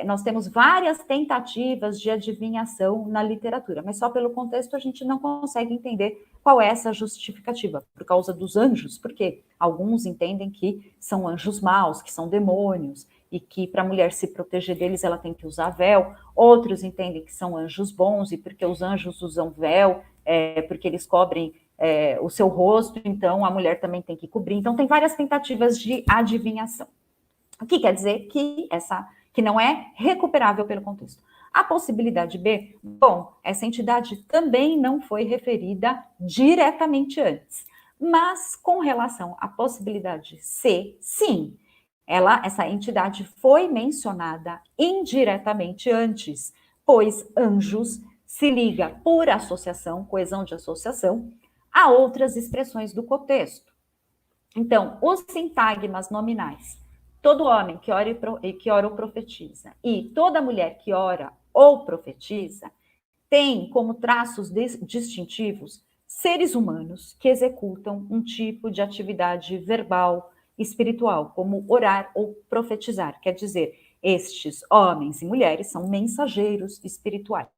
Nós temos várias tentativas de adivinhação na literatura, mas só pelo contexto a gente não consegue entender qual é essa justificativa, por causa dos anjos, porque alguns entendem que são anjos maus, que são demônios, e que para a mulher se proteger deles ela tem que usar véu, outros entendem que são anjos bons, e porque os anjos usam véu, porque eles cobrem o seu rosto, então a mulher também tem que cobrir. Então tem várias tentativas de adivinhação. O que quer dizer que não é recuperável pelo contexto. A possibilidade B, bom, essa entidade também não foi referida diretamente antes, mas com relação à possibilidade C, sim, essa entidade foi mencionada indiretamente antes, pois anjos se liga por associação, coesão de associação, a outras expressões do contexto. Então, os sintagmas nominais, todo homem que ora ou profetiza, e toda mulher que ora ou profetiza, tem como traços distintivos seres humanos que executam um tipo de atividade verbal, espiritual, como orar ou profetizar. Quer dizer, estes homens e mulheres são mensageiros espirituais.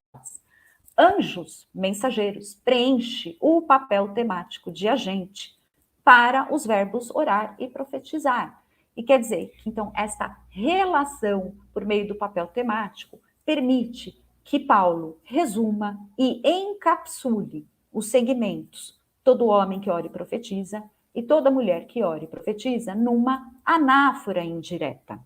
Anjos, mensageiros, preenche o papel temático de agente para os verbos orar e profetizar. E quer dizer que, então, esta relação por meio do papel temático permite que Paulo resuma e encapsule os segmentos todo homem que ora e profetiza e toda mulher que ora e profetiza numa anáfora indireta.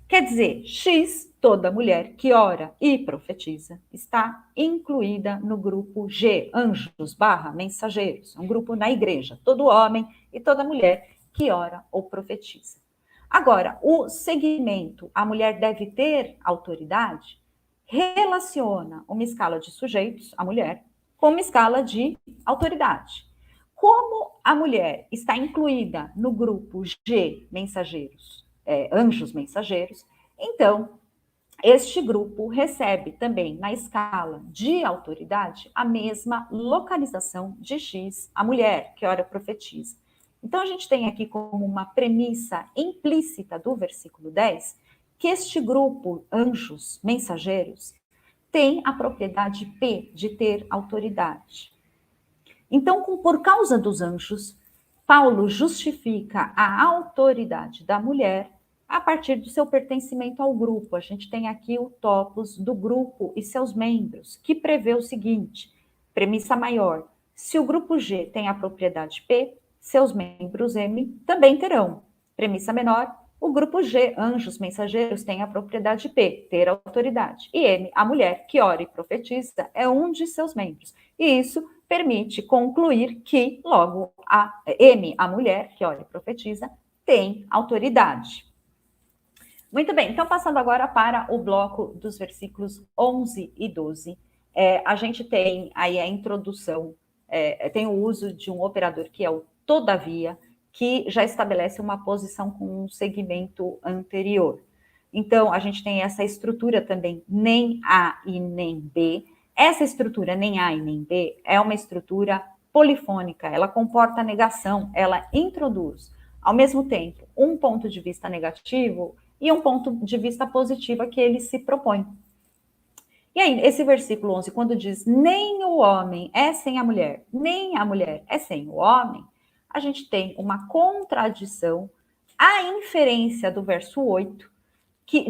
Quer dizer, X, toda mulher que ora e profetiza, está incluída no grupo G, anjos / mensageiros, um grupo na igreja, todo homem e toda mulher que ora ou profetiza. Agora, o segmento, a mulher deve ter autoridade, relaciona uma escala de sujeitos, a mulher, com uma escala de autoridade. Como a mulher está incluída no grupo G, mensageiros, anjos mensageiros, então este grupo recebe também na escala de autoridade a mesma localização de X, a mulher que ora profetiza. Então a gente tem aqui como uma premissa implícita do versículo 10 que este grupo, anjos mensageiros, tem a propriedade P de ter autoridade. Então, por causa dos anjos, Paulo justifica a autoridade da mulher a partir do seu pertencimento ao grupo. A gente tem aqui o topos do grupo e seus membros, que prevê o seguinte, premissa maior, se o grupo G tem a propriedade P, seus membros M também terão. Premissa menor, o grupo G, anjos mensageiros, tem a propriedade P, ter autoridade. E M, a mulher que ora e profetiza, é um de seus membros. E isso permite concluir que, logo, a M, a mulher que ora e profetiza, tem autoridade. Muito bem, então passando agora para o bloco dos versículos 11 e 12, a gente tem aí a introdução, tem o uso de um operador que é o todavia, que já estabelece uma posição com um segmento anterior. Então, a gente tem essa estrutura também, nem A e nem B. Essa estrutura, nem A e nem B, é uma estrutura polifônica, ela comporta negação, ela introduz, ao mesmo tempo, um ponto de vista negativo e um ponto de vista positivo que ele se propõe. E aí, esse versículo 11, quando diz nem o homem é sem a mulher, nem a mulher é sem o homem, a gente tem uma contradição à inferência do verso 8,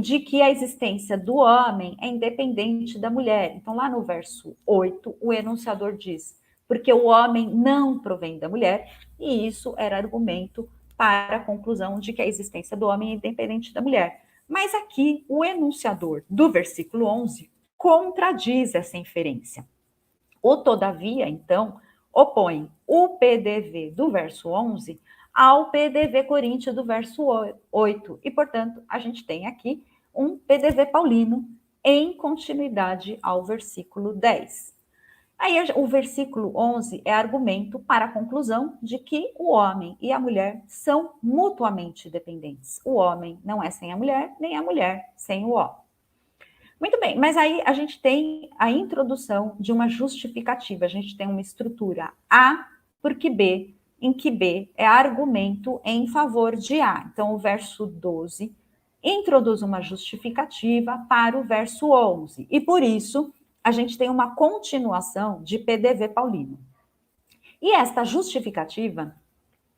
de que a existência do homem é independente da mulher. Então, lá no verso 8, o enunciador diz, porque o homem não provém da mulher, e isso era argumento para a conclusão de que a existência do homem é independente da mulher. Mas aqui, o enunciador do versículo 11 contradiz essa inferência. O todavia, então, opõe o PDV do verso 11 ao PDV coríntio do verso 8. E, portanto, a gente tem aqui um PDV paulino em continuidade ao versículo 10. Aí o versículo 11 é argumento para a conclusão de que o homem e a mulher são mutuamente dependentes. O homem não é sem a mulher, nem a mulher sem o homem. Muito bem, mas aí a gente tem a introdução de uma justificativa. A gente tem uma estrutura A porque B, em que B é argumento em favor de A. Então, o verso 12 introduz uma justificativa para o verso 11. E, por isso, a gente tem uma continuação de PDV paulino. E esta justificativa,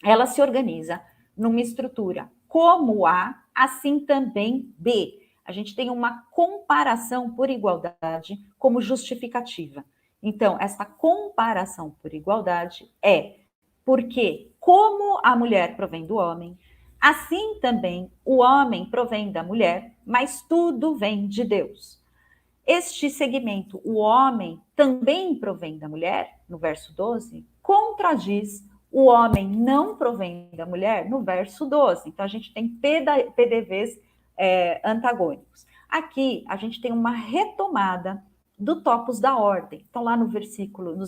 ela se organiza numa estrutura como A, assim também B. A gente tem uma comparação por igualdade como justificativa. Então, essa comparação por igualdade é porque, como a mulher provém do homem, assim também o homem provém da mulher, mas tudo vem de Deus. Este segmento, o homem também provém da mulher, no verso 12, contradiz o homem não provém da mulher, no verso 12. Então, a gente tem PDVs antagônicos. Aqui, a gente tem uma retomada do topos da ordem. Então, lá nos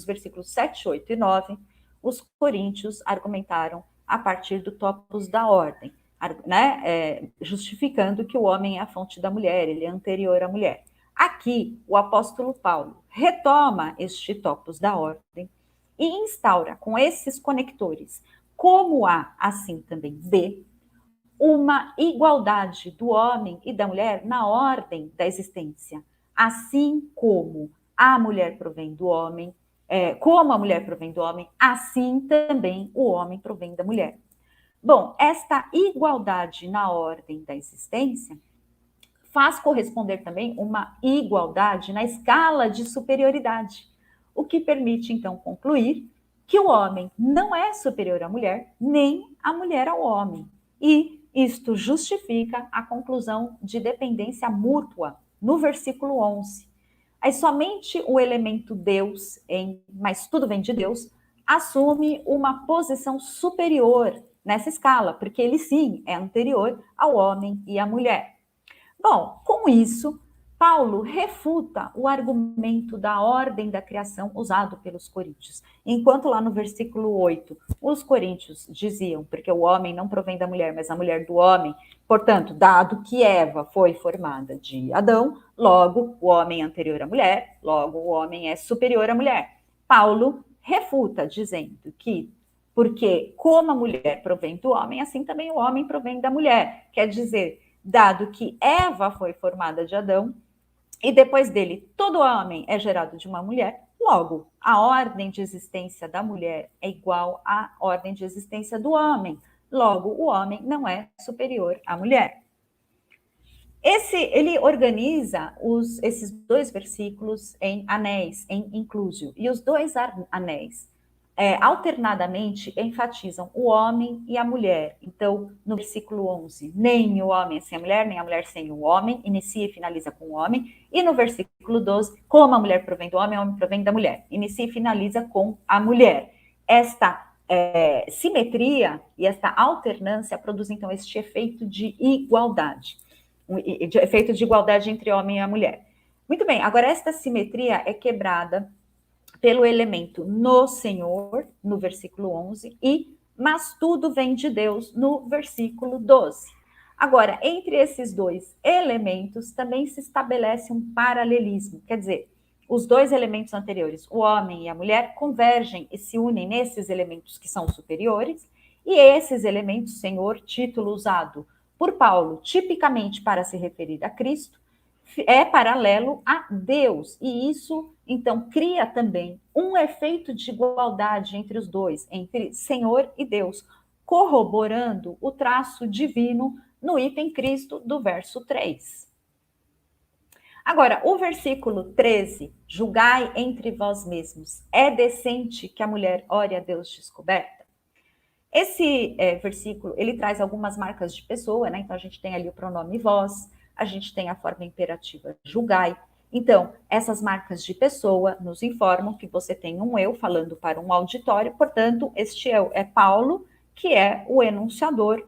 versículos 7, 8 e 9, os coríntios argumentaram a partir do topos da ordem, né? Justificando que o homem é a fonte da mulher, ele é anterior à mulher. Aqui, o apóstolo Paulo retoma este topos da ordem e instaura com esses conectores, como A, assim também B, uma igualdade do homem e da mulher na ordem da existência, assim como a mulher provém do homem, como a mulher provém do homem, assim também o homem provém da mulher. Bom, esta igualdade na ordem da existência faz corresponder também uma igualdade na escala de superioridade, o que permite, então, concluir que o homem não é superior à mulher, nem a mulher ao homem. E isto justifica a conclusão de dependência mútua no versículo 11. Aí somente o elemento Deus, mas tudo vem de Deus, assume uma posição superior nessa escala, porque ele sim é anterior ao homem e à mulher. Bom, com isso, Paulo refuta o argumento da ordem da criação usado pelos coríntios. Enquanto lá no versículo 8, os coríntios diziam, porque o homem não provém da mulher, mas a mulher do homem, portanto, dado que Eva foi formada de Adão, logo o homem é anterior à mulher, logo o homem é superior à mulher. Paulo refuta, dizendo que porque como a mulher provém do homem, assim também o homem provém da mulher. Quer dizer, dado que Eva foi formada de Adão, e depois dele todo homem é gerado de uma mulher, logo, a ordem de existência da mulher é igual à ordem de existência do homem. Logo, o homem não é superior à mulher. Ele organiza esses dois versículos em anéis, em inclusio, e os dois anéis alternadamente enfatizam o homem e a mulher. Então, no versículo 11, nem o homem sem a mulher, nem a mulher sem o homem, inicia e finaliza com o homem. E no versículo 12, como a mulher provém do homem, o homem provém da mulher, inicia e finaliza com a mulher. Esta simetria e esta alternância produz, então, este efeito de igualdade, efeito de igualdade entre o homem e a mulher. Muito bem, agora esta simetria é quebrada pelo elemento no Senhor, no versículo 11, e mas tudo vem de Deus, no versículo 12. Agora, entre esses dois elementos, também se estabelece um paralelismo, quer dizer, os dois elementos anteriores, o homem e a mulher, convergem e se unem nesses elementos que são superiores, e esses elementos, Senhor, título usado por Paulo, tipicamente para se referir a Cristo, é paralelo a Deus, e isso, então, cria também um efeito de igualdade entre os dois, entre Senhor e Deus, corroborando o traço divino no item Cristo do verso 3. Agora, o versículo 13, julgai entre vós mesmos, é decente que a mulher ore a Deus descoberta? Esse versículo, ele traz algumas marcas de pessoa, né? Então, a gente tem ali o pronome vós, a gente tem a forma imperativa julgai. Então, essas marcas de pessoa nos informam que você tem um eu falando para um auditório, portanto, este eu é Paulo, que é o enunciador,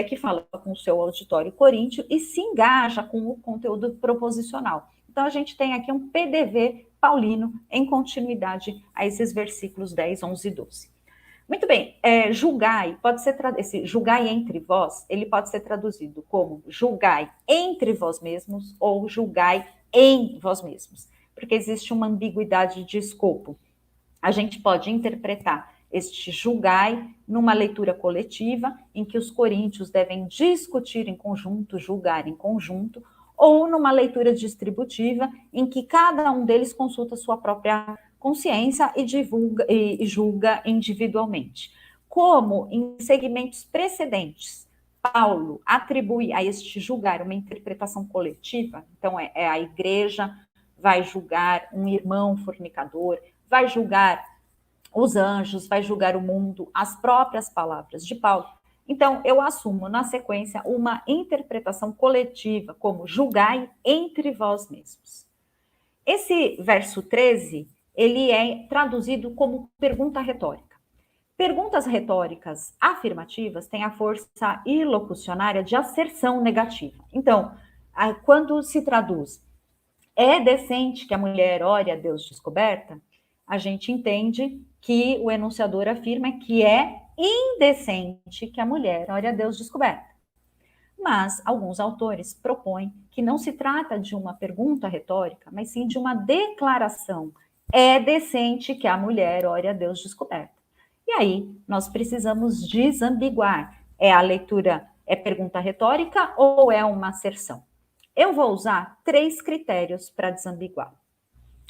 que fala com o seu auditório coríntio e se engaja com o conteúdo proposicional. Então, a gente tem aqui um PDV paulino em continuidade a esses versículos 10, 11 e 12. Muito bem, julgai, pode ser esse julgai entre vós, ele pode ser traduzido como julgai entre vós mesmos ou julgai em vós mesmos, porque existe uma ambiguidade de escopo. A gente pode interpretar este julgai numa leitura coletiva, em que os coríntios devem discutir em conjunto, julgar em conjunto, ou numa leitura distributiva, em que cada um deles consulta sua própria consciência e julga individualmente. Como em segmentos precedentes, Paulo atribui a este julgar uma interpretação coletiva, então a igreja vai julgar um irmão fornicador, vai julgar os anjos, vai julgar o mundo, as próprias palavras de Paulo. Então, eu assumo na sequência uma interpretação coletiva, como julgai entre vós mesmos. Esse verso 13, ele é traduzido como pergunta retórica. Perguntas retóricas afirmativas têm a força ilocucionária de asserção negativa. Então, quando se traduz é decente que a mulher ore a Deus descoberta, a gente entende que o enunciador afirma que é indecente que a mulher ore a Deus descoberta. Mas alguns autores propõem que não se trata de uma pergunta retórica, mas sim de uma declaração. É decente que a mulher ore a Deus descoberta. E aí, nós precisamos desambiguar. É a leitura, é pergunta retórica ou é uma asserção? Eu vou usar 3 critérios para desambiguar.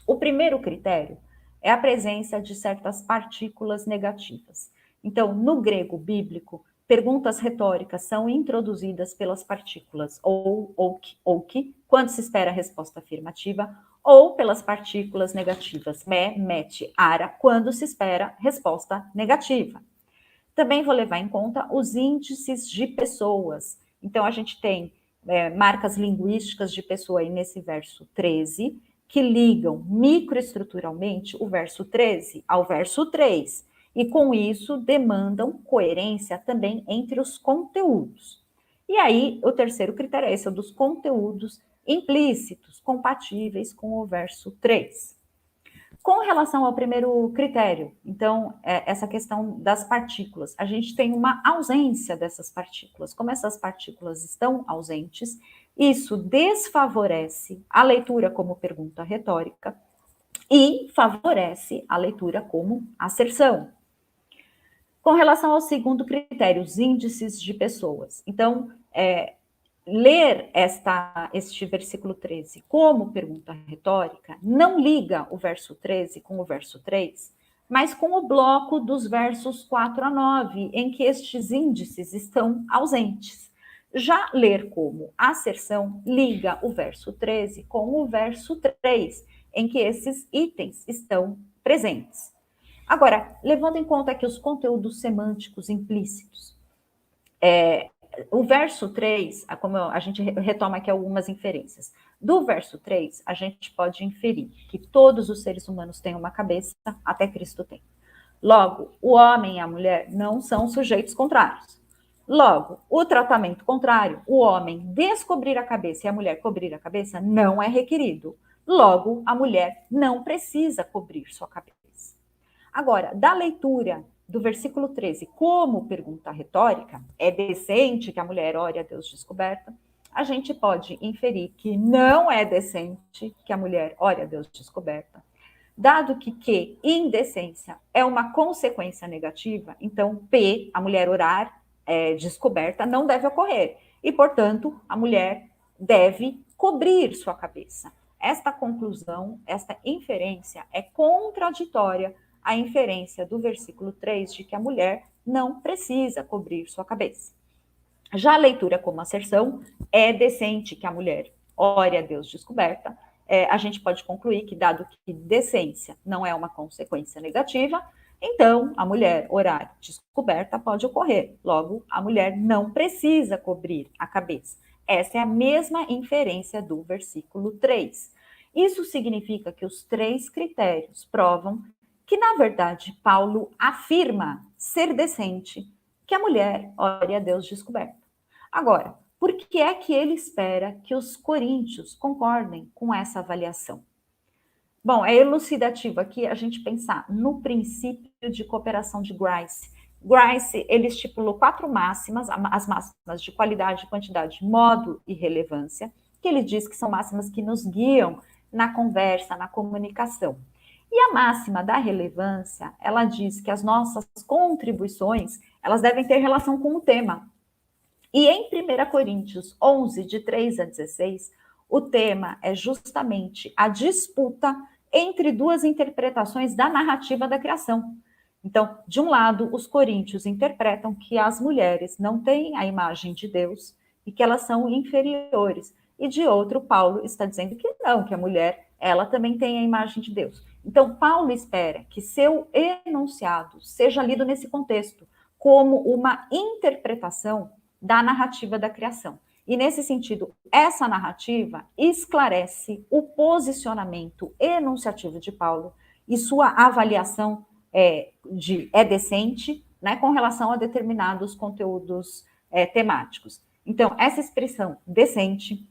O primeiro critério é a presença de certas partículas negativas. Então, no grego bíblico, perguntas retóricas são introduzidas pelas partículas ou que, quando se espera a resposta afirmativa, ou pelas partículas negativas me, met, ara, quando se espera resposta negativa. Também vou levar em conta os índices de pessoas. Então, a gente tem marcas linguísticas de pessoa aí nesse verso 13, que ligam microestruturalmente o verso 13 ao verso 3, e com isso demandam coerência também entre os conteúdos. E aí, o terceiro critério é esse, o dos conteúdos implícitos, compatíveis com o verso 3. Com relação ao primeiro critério, então, essa questão das partículas, a gente tem uma ausência dessas partículas. Como essas partículas estão ausentes, isso desfavorece a leitura como pergunta retórica e favorece a leitura como asserção. Com relação ao segundo critério, os índices de pessoas. Então, ler este versículo 13 como pergunta retórica não liga o verso 13 com o verso 3, mas com o bloco dos versos 4 a 9, em que estes índices estão ausentes. Já ler como asserção liga o verso 13 com o verso 3, em que esses itens estão presentes. Agora, levando em conta aqui os conteúdos semânticos implícitos, o verso 3, como a gente retoma aqui algumas inferências. Do verso 3, a gente pode inferir que todos os seres humanos têm uma cabeça, até Cristo tem. Logo, o homem e a mulher não são sujeitos contrários. Logo, o tratamento contrário, o homem descobrir a cabeça e a mulher cobrir a cabeça, não é requerido. Logo, a mulher não precisa cobrir sua cabeça. Agora, da leitura do versículo 13 como pergunta retórica, é decente que a mulher ore a Deus descoberta, a gente pode inferir que não é decente que a mulher ore a Deus descoberta, dado que indecência é uma consequência negativa, então P, a mulher orar descoberta, não deve ocorrer, e, portanto, a mulher deve cobrir sua cabeça. Esta conclusão, esta inferência é contraditória à inferência do versículo 3 de que a mulher não precisa cobrir sua cabeça. Já a leitura como asserção, é decente que a mulher ore a Deus descoberta, a gente pode concluir que, dado que decência não é uma consequência negativa, então a mulher orar descoberta pode ocorrer. Logo, a mulher não precisa cobrir a cabeça. Essa é a mesma inferência do versículo 3. Isso significa que os três critérios provam que, na verdade, Paulo afirma ser decente que a mulher ore a Deus descoberto. Agora, por que é que ele espera que os coríntios concordem com essa avaliação? Bom, é elucidativo aqui a gente pensar no princípio de cooperação de Grice. Grice, ele estipulou 4 máximas, as máximas de qualidade, quantidade, modo e relevância, que ele diz que são máximas que nos guiam na conversa, na comunicação. E a máxima da relevância, ela diz que as nossas contribuições, elas devem ter relação com o tema. E em 1 Coríntios 11, de 3 a 16, o tema é justamente a disputa entre duas interpretações da narrativa da criação. Então, de um lado, os coríntios interpretam que as mulheres não têm a imagem de Deus e que elas são inferiores. E de outro, Paulo está dizendo que não, que a mulher, ela também tem a imagem de Deus. Então, Paulo espera que seu enunciado seja lido nesse contexto, como uma interpretação da narrativa da criação. E, nesse sentido, essa narrativa esclarece o posicionamento enunciativo de Paulo e sua avaliação é decente, né, com relação a determinados conteúdos temáticos. Então, essa expressão decente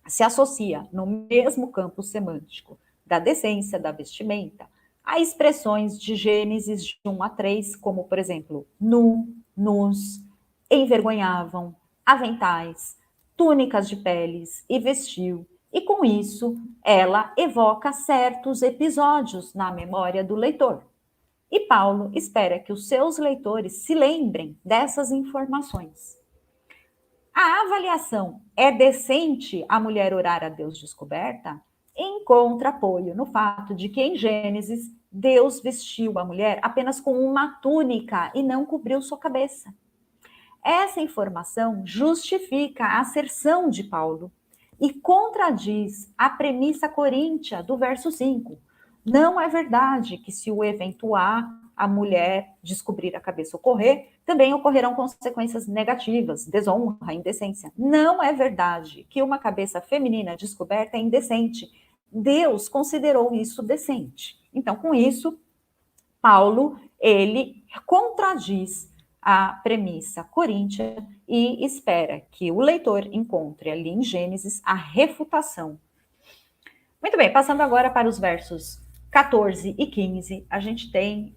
se associa no mesmo campo semântico da decência, da vestimenta, a expressões de Gênesis de 1 a 3, como, por exemplo, nu, nus, envergonhavam, aventais, túnicas de peles e vestiu, e com isso ela evoca certos episódios na memória do leitor. E Paulo espera que os seus leitores se lembrem dessas informações. A avaliação é decente a mulher orar a Deus descoberta? Encontra apoio no fato de que em Gênesis Deus vestiu a mulher apenas com uma túnica e não cobriu sua cabeça. essa informação justifica a asserção de Paulo e contradiz a premissa coríntia do verso 5. Não é verdade que se o evento a mulher descobrir a cabeça ocorrer, também ocorrerão consequências negativas, desonra, indecência. Não é verdade que uma cabeça feminina descoberta é indecente. Deus considerou isso decente. Então, com isso, Paulo, ele contradiz a premissa coríntia e espera que o leitor encontre ali em Gênesis a refutação. Muito bem, passando agora para os versos 14 e 15, a gente tem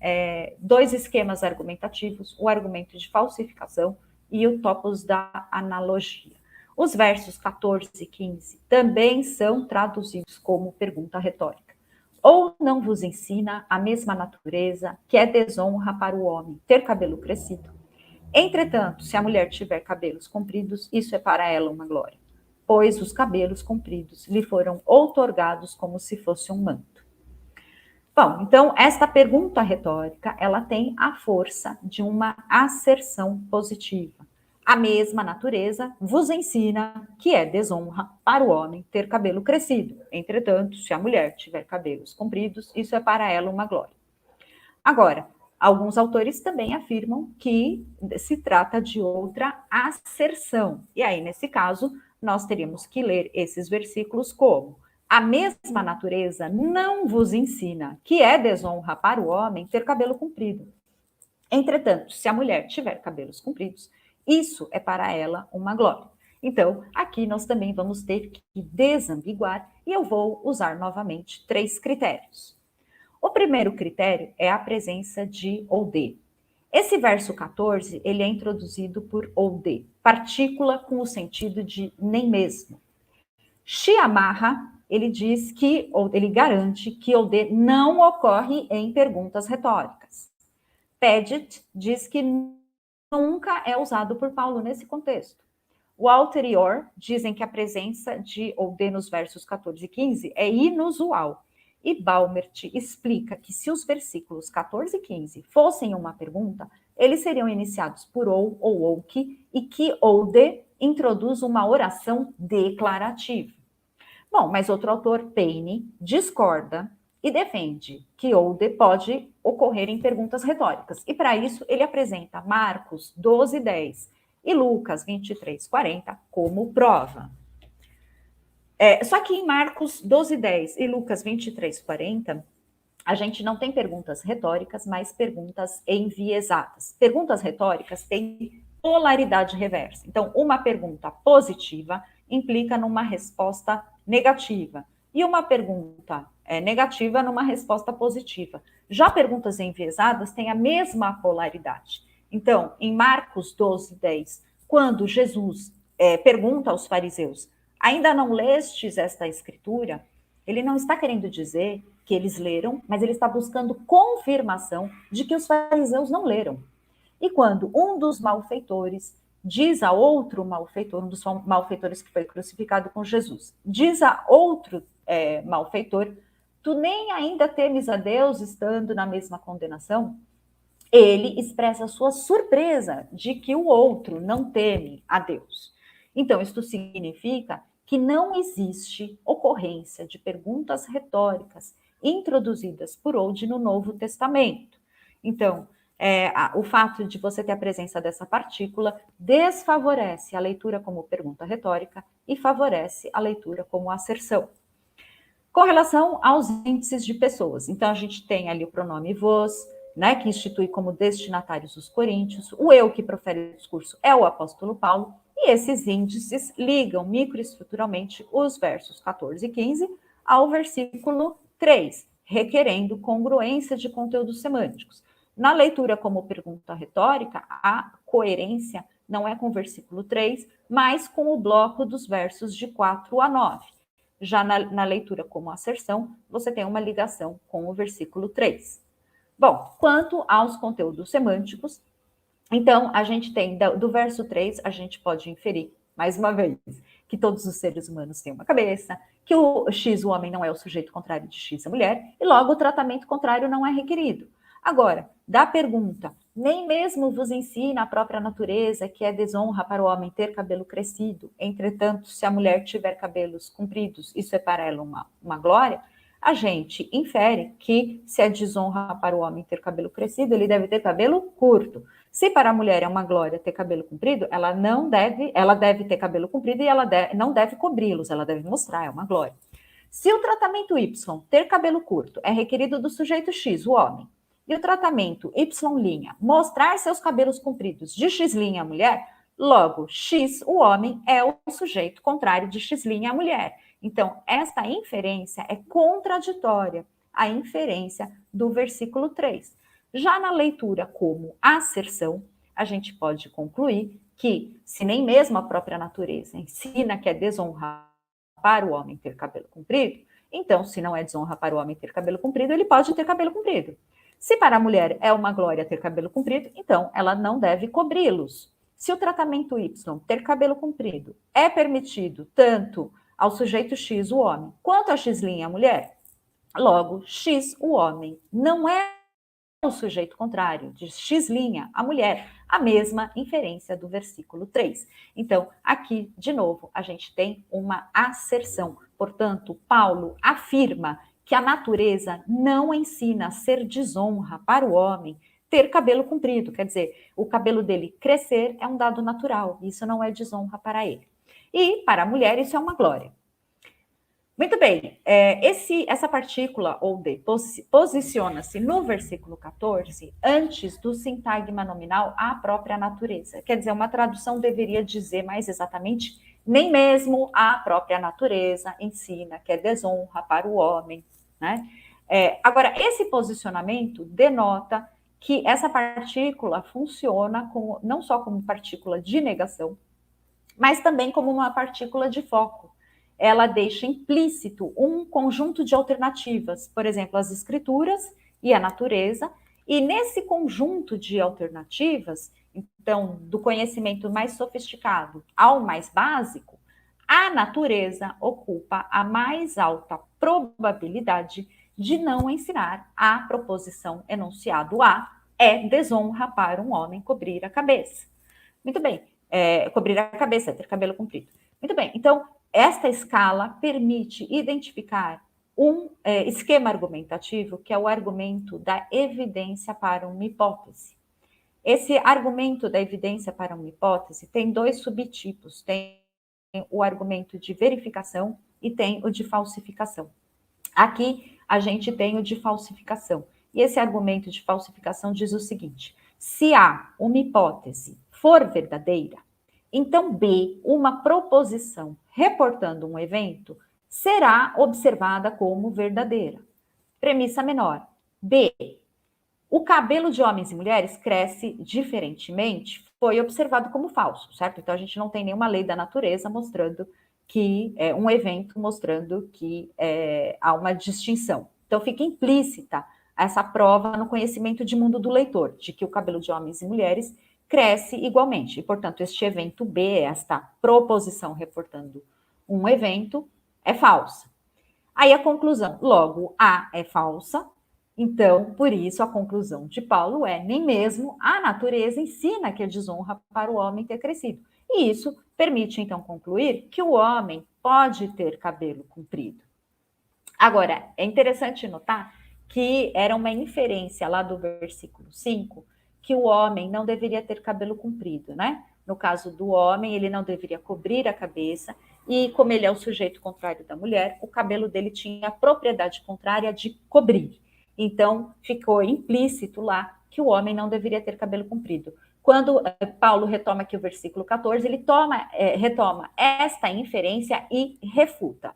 dois esquemas argumentativos, o argumento de falsificação e o topos da analogia. Os versos 14 e 15 também são traduzidos como pergunta retórica. Ou não vos ensina a mesma natureza, que é desonra para o homem ter cabelo crescido? Entretanto, se a mulher tiver cabelos compridos, isso é para ela uma glória, pois os cabelos compridos lhe foram outorgados como se fosse um manto. Bom, então, esta pergunta retórica, ela tem a força de uma asserção positiva. A mesma natureza vos ensina que é desonra para o homem ter cabelo crescido. Entretanto, se a mulher tiver cabelos compridos, isso é para ela uma glória. Agora, alguns autores também afirmam que se trata de outra asserção. E aí, nesse caso, nós teríamos que ler esses versículos como: a mesma natureza não vos ensina que é desonra para o homem ter cabelo comprido. Entretanto, se a mulher tiver cabelos compridos, isso é para ela uma glória. Então, aqui nós também vamos ter que desambiguar e eu vou usar novamente 3 critérios. O primeiro critério é a presença de ou de. Esse verso 14, ele é introduzido por ou de, partícula com o sentido de nem mesmo. Chiamarra, ele diz que, ou ele garante que ou de não ocorre em perguntas retóricas. Paget diz que nunca é usado por Paulo nesse contexto. Walter e Orr dizem que a presença de ou de nos versos 14 e 15 é inusual. E Baumert explica que se os versículos 14 e 15 fossem uma pergunta, eles seriam iniciados por ou que, e que ou de introduz uma oração declarativa. Bom, mas outro autor, Payne, discorda e defende que ou de pode ocorrer em perguntas retóricas. E para isso ele apresenta Marcos 12, 10 e Lucas 23, 40 como prova. Só que em Marcos 12, 10 e Lucas 23, 40, a gente não tem perguntas retóricas, mas perguntas enviesadas. Perguntas retóricas têm polaridade reversa. Então, uma pergunta positiva implica numa resposta negativa. E uma pergunta negativa numa resposta positiva. Já perguntas enviesadas têm a mesma polaridade. Então, em Marcos 12, 10, quando Jesus pergunta aos fariseus: ainda não lestes esta escritura? Ele não está querendo dizer que eles leram, mas ele está buscando confirmação de que os fariseus não leram. E quando um dos malfeitores diz a outro malfeitor, um dos malfeitores que foi crucificado com Jesus, diz a outro malfeitor: tu nem ainda temes a Deus estando na mesma condenação? Ele expressa sua surpresa de que o outro não teme a Deus. Então, isto significa que não existe ocorrência de perguntas retóricas introduzidas por Old no Novo Testamento. Então, o fato de você ter a presença dessa partícula desfavorece a leitura como pergunta retórica e favorece a leitura como asserção. Com relação aos índices de pessoas, então a gente tem ali o pronome vos, né, que institui como destinatários os coríntios, o eu que profere o discurso é o apóstolo Paulo, e esses índices ligam microestruturalmente os versos 14 e 15 ao versículo 3, requerendo congruência de conteúdos semânticos. Na leitura como pergunta retórica, a coerência não é com o versículo 3, mas com o bloco dos versos de 4 a 9. Já na leitura como asserção, você tem uma ligação com o versículo 3. Bom, quanto aos conteúdos semânticos, então a gente tem, do verso 3, a gente pode inferir, mais uma vez, que todos os seres humanos têm uma cabeça, que o X, o homem, não é o sujeito contrário de X, a mulher, e logo o tratamento contrário não é requerido. Agora, da pergunta, nem mesmo vos ensina a própria natureza que é desonra para o homem ter cabelo crescido, entretanto, se a mulher tiver cabelos compridos, isso é para ela uma glória, a gente infere que se é desonra para o homem ter cabelo crescido, ele deve ter cabelo curto. Se para a mulher é uma glória ter cabelo comprido, ela deve ter cabelo comprido e ela não deve cobri-los, ela deve mostrar, é uma glória. Se o tratamento Y, ter cabelo curto, é requerido do sujeito X, o homem, e o tratamento Y', mostrar seus cabelos compridos de X', a mulher, logo, X, o homem, é o sujeito contrário de X', a mulher. Então, esta inferência é contraditória à inferência do versículo 3. Já na leitura como asserção, a gente pode concluir que, se nem mesmo a própria natureza ensina que é desonrar para o homem ter cabelo comprido, então, se não é desonra para o homem ter cabelo comprido, ele pode ter cabelo comprido. Se para a mulher é uma glória ter cabelo comprido, então ela não deve cobri-los. Se o tratamento Y, ter cabelo comprido, é permitido tanto ao sujeito X, o homem, quanto a X', a mulher, logo, X, o homem, não é o sujeito contrário, de X', a mulher, a mesma inferência do versículo 3. Então, aqui, de novo, a gente tem uma asserção. Portanto, Paulo afirma que a natureza não ensina a ser desonra para o homem ter cabelo comprido, quer dizer, o cabelo dele crescer é um dado natural, isso não é desonra para ele. E para a mulher isso é uma glória. Muito bem, essa partícula, ou D, posiciona-se no versículo 14 antes do sintagma nominal à própria natureza. Quer dizer, uma tradução deveria dizer mais exatamente, nem mesmo a própria natureza ensina que é desonra para o homem, né? Agora, esse posicionamento denota que essa partícula funciona não só como partícula de negação, mas também como uma partícula de foco. Ela deixa implícito um conjunto de alternativas, por exemplo, as escrituras e a natureza, e nesse conjunto de alternativas, então, do conhecimento mais sofisticado ao mais básico, a natureza ocupa a mais alta probabilidade de não ensinar a proposição enunciado A, é desonra para um homem cobrir a cabeça. Muito bem, cobrir a cabeça, ter cabelo comprido. Muito bem, então, esta escala permite identificar um esquema argumentativo, que é o argumento da evidência para uma hipótese. Esse argumento da evidência para uma hipótese tem dois subtipos, tem o argumento de verificação e tem o de falsificação. Aqui a gente tem o de falsificação. E esse argumento de falsificação diz o seguinte: se A, uma hipótese, for verdadeira, então B, uma proposição reportando um evento, será observada como verdadeira. Premissa menor. B, o cabelo de homens e mulheres cresce diferentemente, foi observado como falso, certo? Então a gente não tem nenhuma lei da natureza mostrando que um evento mostrando que há uma distinção. Então fica implícita essa prova no conhecimento de mundo do leitor, de que o cabelo de homens e mulheres cresce igualmente. E, portanto, este evento B, esta proposição reportando um evento, é falsa. Aí a conclusão, logo, A é falsa, então, por isso, a conclusão de Paulo é, nem mesmo a natureza ensina que é desonra para o homem ter crescido. E isso permite, então, concluir que o homem pode ter cabelo comprido. Agora, é interessante notar que era uma inferência lá do versículo 5, que o homem não deveria ter cabelo comprido, né? No caso do homem, ele não deveria cobrir a cabeça, e como ele é o sujeito contrário da mulher, o cabelo dele tinha a propriedade contrária de cobrir. Então, ficou implícito lá que o homem não deveria ter cabelo comprido. Quando Paulo retoma aqui o versículo 14, ele retoma esta inferência e refuta.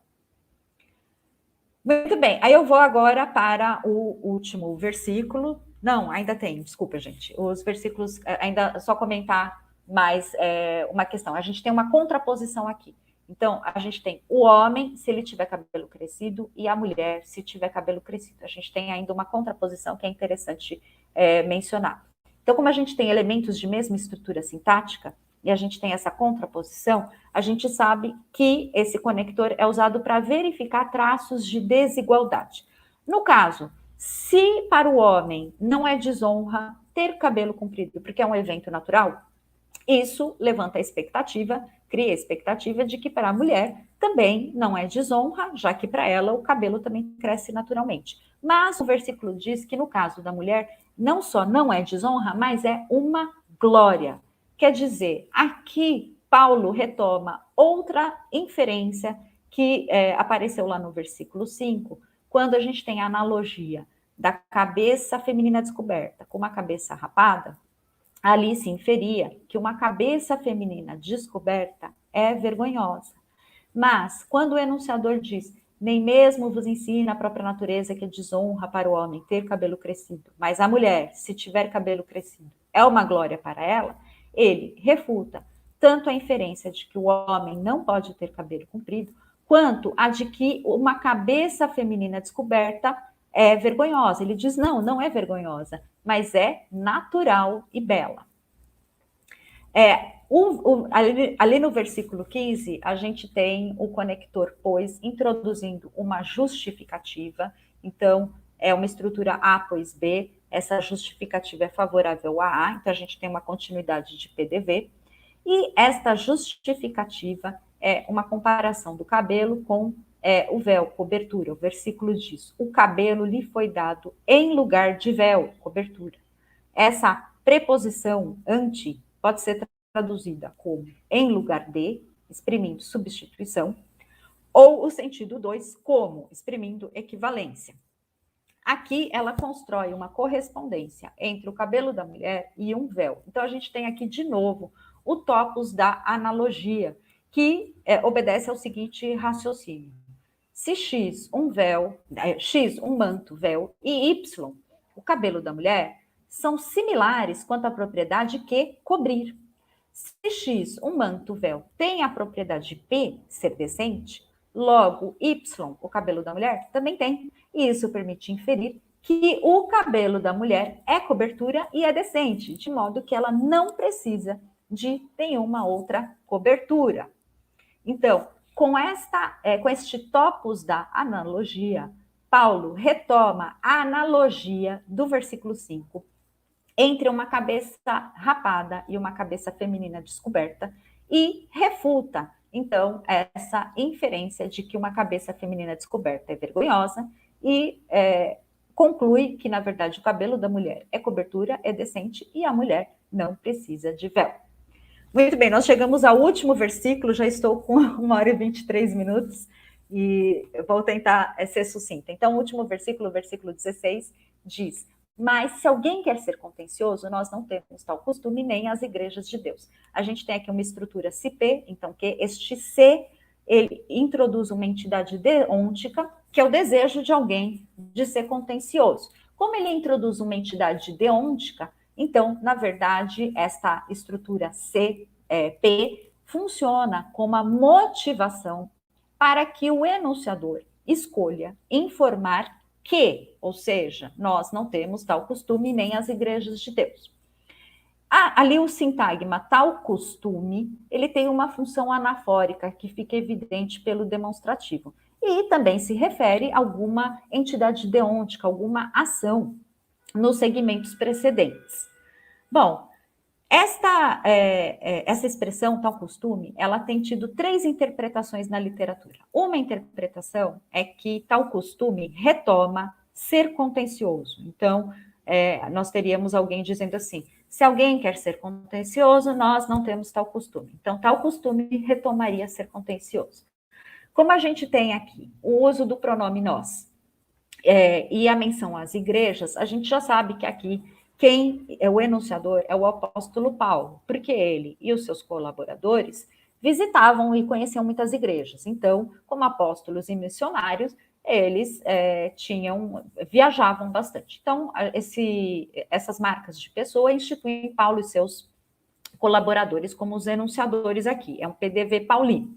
Muito bem, aí eu vou agora para o último versículo. Não, ainda tem, desculpa, gente. Os versículos, ainda só comentar mais uma questão. A gente tem uma contraposição aqui. Então, a gente tem o homem, se ele tiver cabelo crescido, e a mulher, se tiver cabelo crescido. A gente tem ainda uma contraposição que é interessante mencionar. Então, como a gente tem elementos de mesma estrutura sintática, e a gente tem essa contraposição, a gente sabe que esse conector é usado para verificar traços de desigualdade. No caso Se para o homem não é desonra ter cabelo comprido, porque é um evento natural, isso levanta a expectativa, cria a expectativa de que para a mulher também não é desonra, já que para ela o cabelo também cresce naturalmente. Mas o versículo diz que no caso da mulher, não só não é desonra, mas é uma glória. Quer dizer, aqui Paulo retoma outra inferência que apareceu lá no versículo 5, quando a gente tem a analogia da cabeça feminina descoberta com uma cabeça rapada. Ali se inferia que uma cabeça feminina descoberta é vergonhosa. Mas, quando o enunciador diz, nem mesmo vos ensina a própria natureza que é desonra para o homem ter cabelo crescido, mas a mulher, se tiver cabelo crescido, é uma glória para ela, ele refuta tanto a inferência de que o homem não pode ter cabelo comprido, quanto a de que uma cabeça feminina descoberta é vergonhosa. Ele diz, não, não é vergonhosa, mas é natural e bela. Ali no versículo 15, a gente tem o conector pois, introduzindo uma justificativa. Então, é uma estrutura A pois B, essa justificativa é favorável a A, então a gente tem uma continuidade de PDV. E esta justificativa é uma comparação do cabelo com o véu, cobertura. O versículo diz, o cabelo lhe foi dado em lugar de véu, cobertura. Essa preposição anti pode ser traduzida como em lugar de, exprimindo substituição, ou o sentido 2 como, exprimindo equivalência. Aqui ela constrói uma correspondência entre o cabelo da mulher e um véu. Então a gente tem aqui de novo o topos da analogia, que obedece ao seguinte raciocínio. Se X um véu, X um manto, véu, e Y, o cabelo da mulher, são similares quanto à propriedade que cobrir. Se X, um manto, véu, tem a propriedade P, ser decente, logo Y, o cabelo da mulher, também tem. E isso permite inferir que o cabelo da mulher é cobertura e é decente, de modo que ela não precisa de nenhuma outra cobertura. Então, com este topos da analogia, Paulo retoma a analogia do versículo 5 entre uma cabeça rapada e uma cabeça feminina descoberta e refuta, então, essa inferência de que uma cabeça feminina descoberta é vergonhosa e conclui que, na verdade, o cabelo da mulher é cobertura, é decente e a mulher não precisa de véu. Muito bem, nós chegamos ao último versículo, já estou com 1h23 e eu vou tentar ser sucinta. Então, o último versículo, o versículo 16, diz: mas se alguém quer ser contencioso, nós não temos tal costume nem as igrejas de Deus. A gente tem aqui uma estrutura CP, então que este C, ele introduz uma entidade deôntica, que é o desejo de alguém de ser contencioso. Como ele introduz uma entidade deôntica, então, na verdade, esta estrutura CP funciona como a motivação para que o enunciador escolha informar que, ou seja, nós não temos tal costume nem as igrejas de Deus. Ali o sintagma tal costume, ele tem uma função anafórica que fica evidente pelo demonstrativo. E também se refere a alguma entidade deôntica, alguma ação nos segmentos precedentes. Bom, essa expressão, tal costume, ela tem tido 3 interpretações na literatura. Uma interpretação é que tal costume retoma ser contencioso. Então, nós teríamos alguém dizendo assim, se alguém quer ser contencioso, nós não temos tal costume. Então, tal costume retomaria ser contencioso. Como a gente tem aqui o uso do pronome nós e a menção às igrejas, a gente já sabe que aqui quem é o enunciador é o apóstolo Paulo, porque ele e os seus colaboradores visitavam e conheciam muitas igrejas. Então, como apóstolos e missionários, eles viajavam bastante. Então, essas marcas de pessoa instituem Paulo e seus colaboradores como os enunciadores aqui. É um PDV paulino.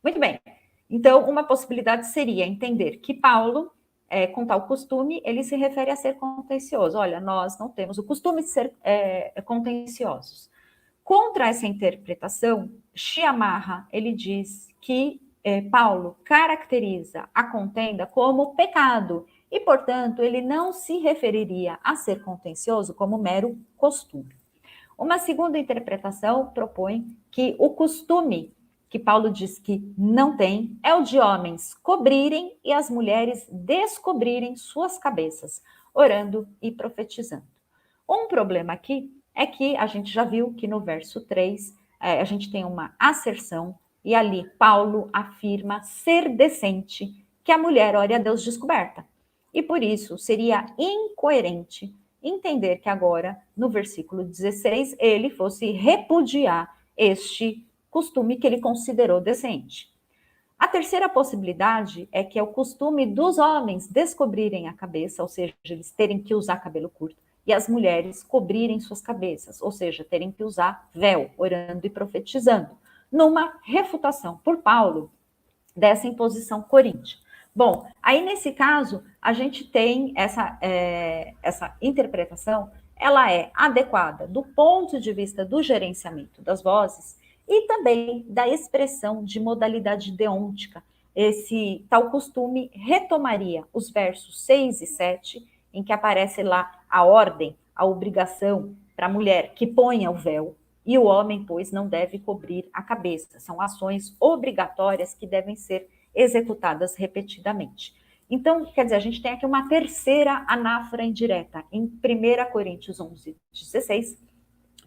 Muito bem. Então, uma possibilidade seria entender que Paulo, com tal costume, ele se refere a ser contencioso. Olha, nós não temos o costume de ser contenciosos. Contra essa interpretação, Chiamarra, ele diz que Paulo caracteriza a contenda como pecado e, portanto, ele não se referiria a ser contencioso como mero costume. Uma segunda interpretação propõe que o costume que Paulo diz que não tem é o de homens cobrirem e as mulheres descobrirem suas cabeças, orando e profetizando. Um problema aqui é que a gente já viu que no verso 3 a gente tem uma asserção e ali Paulo afirma ser decente que a mulher ore a Deus descoberta. E por isso seria incoerente entender que agora, no versículo 16, ele fosse repudiar este costume que ele considerou decente. A terceira possibilidade é que é o costume dos homens descobrirem a cabeça, ou seja, eles terem que usar cabelo curto, e as mulheres cobrirem suas cabeças, ou seja, terem que usar véu, orando e profetizando, numa refutação por Paulo dessa imposição coríntia. Bom, aí nesse caso, a gente tem essa interpretação, ela é adequada do ponto de vista do gerenciamento das vozes e também da expressão de modalidade deôntica. Esse tal costume retomaria os versos 6 e 7, em que aparece lá a ordem, a obrigação para a mulher que ponha o véu, e o homem, pois, não deve cobrir a cabeça. São ações obrigatórias que devem ser executadas repetidamente. Então, quer dizer, a gente tem aqui uma terceira anáfora indireta. Em 1 Coríntios 11, 16,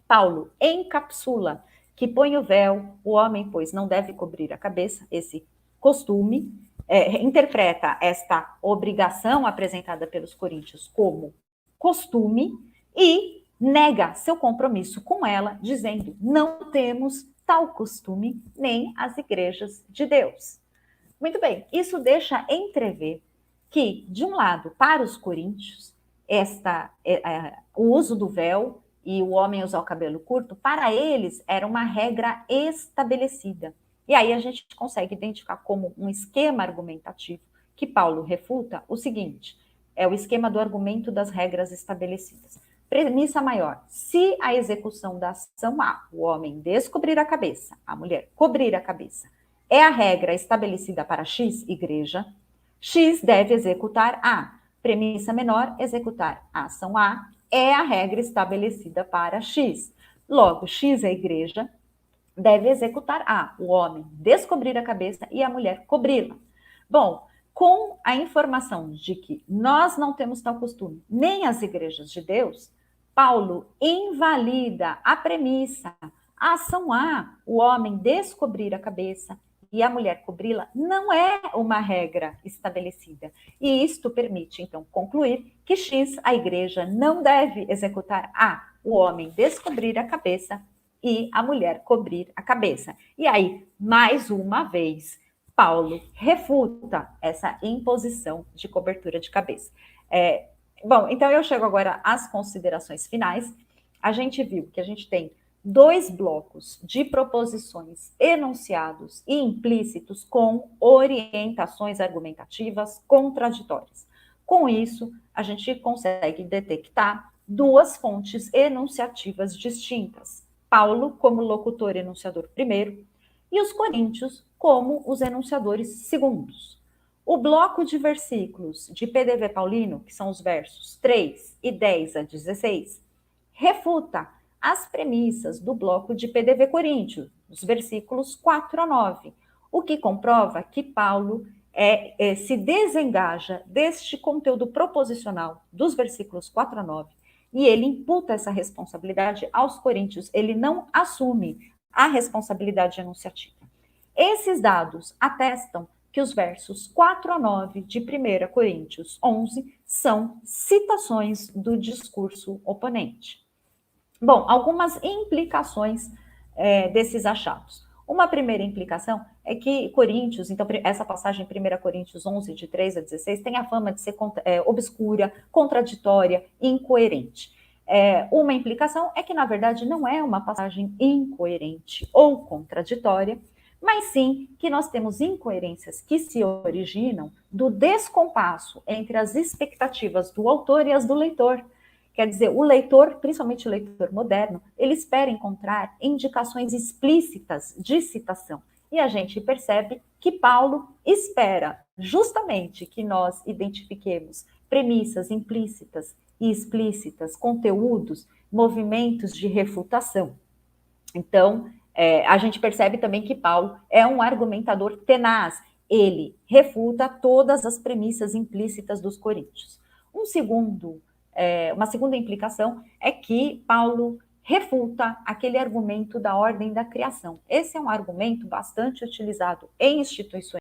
Paulo encapsula que põe o véu, o homem, pois, não deve cobrir a cabeça, esse costume, interpreta esta obrigação apresentada pelos coríntios como costume e nega seu compromisso com ela, dizendo: não temos tal costume nem as igrejas de Deus. Muito bem, isso deixa entrever que, de um lado, para os coríntios, o uso do véu e o homem usar o cabelo curto, para eles era uma regra estabelecida. E aí a gente consegue identificar como um esquema argumentativo que Paulo refuta o seguinte: é o esquema do argumento das regras estabelecidas. Premissa maior: se a execução da ação A, o homem descobrir a cabeça, a mulher cobrir a cabeça, é a regra estabelecida para X igreja, X deve executar A. Premissa menor: executar a ação A é a regra estabelecida para X. Logo, X é a igreja, deve executar A, o homem descobrir a cabeça e a mulher cobri-la. Bom, com a informação de que nós não temos tal costume, nem as igrejas de Deus, Paulo invalida a premissa: a ação A, o homem descobrir a cabeça e a mulher cobri-la, não é uma regra estabelecida. E isto permite, então, concluir que X, a igreja, não deve executar A, o homem descobrir a cabeça e a mulher cobrir a cabeça. E aí, mais uma vez, Paulo refuta essa imposição de cobertura de cabeça. Bom, então eu chego agora às considerações finais. A gente viu que a gente tem 2 blocos de proposições enunciados e implícitos com orientações argumentativas contraditórias. Com isso, a gente consegue detectar 2 fontes enunciativas distintas: Paulo como locutor enunciador primeiro e os coríntios como os enunciadores segundos. O bloco de versículos de PDV Paulino, que são os versos 3 e 10 a 16, refuta as premissas do bloco de PDV Coríntios, os versículos 4 a 9, o que comprova que Paulo se desengaja deste conteúdo proposicional dos versículos 4 a 9 e ele imputa essa responsabilidade aos coríntios, ele não assume a responsabilidade enunciativa. Esses dados atestam que os versos 4 a 9 de 1 Coríntios 11 são citações do discurso oponente. Bom, algumas implicações desses achados. Uma primeira implicação é que Coríntios, então essa passagem em 1 Coríntios 11, de 3 a 16, tem a fama de ser obscura, contraditória, incoerente. Uma implicação é que, na verdade, não é uma passagem incoerente ou contraditória, mas sim que nós temos incoerências que se originam do descompasso entre as expectativas do autor e as do leitor. Quer dizer, o leitor, principalmente o leitor moderno, ele espera encontrar indicações explícitas de citação. E a gente percebe que Paulo espera justamente que nós identifiquemos premissas implícitas e explícitas, conteúdos, movimentos de refutação. Então, a gente percebe também que Paulo é um argumentador tenaz. Ele refuta todas as premissas implícitas dos coríntios. Uma segunda implicação é que Paulo refuta aquele argumento da ordem da criação. Esse é um argumento bastante utilizado em instituições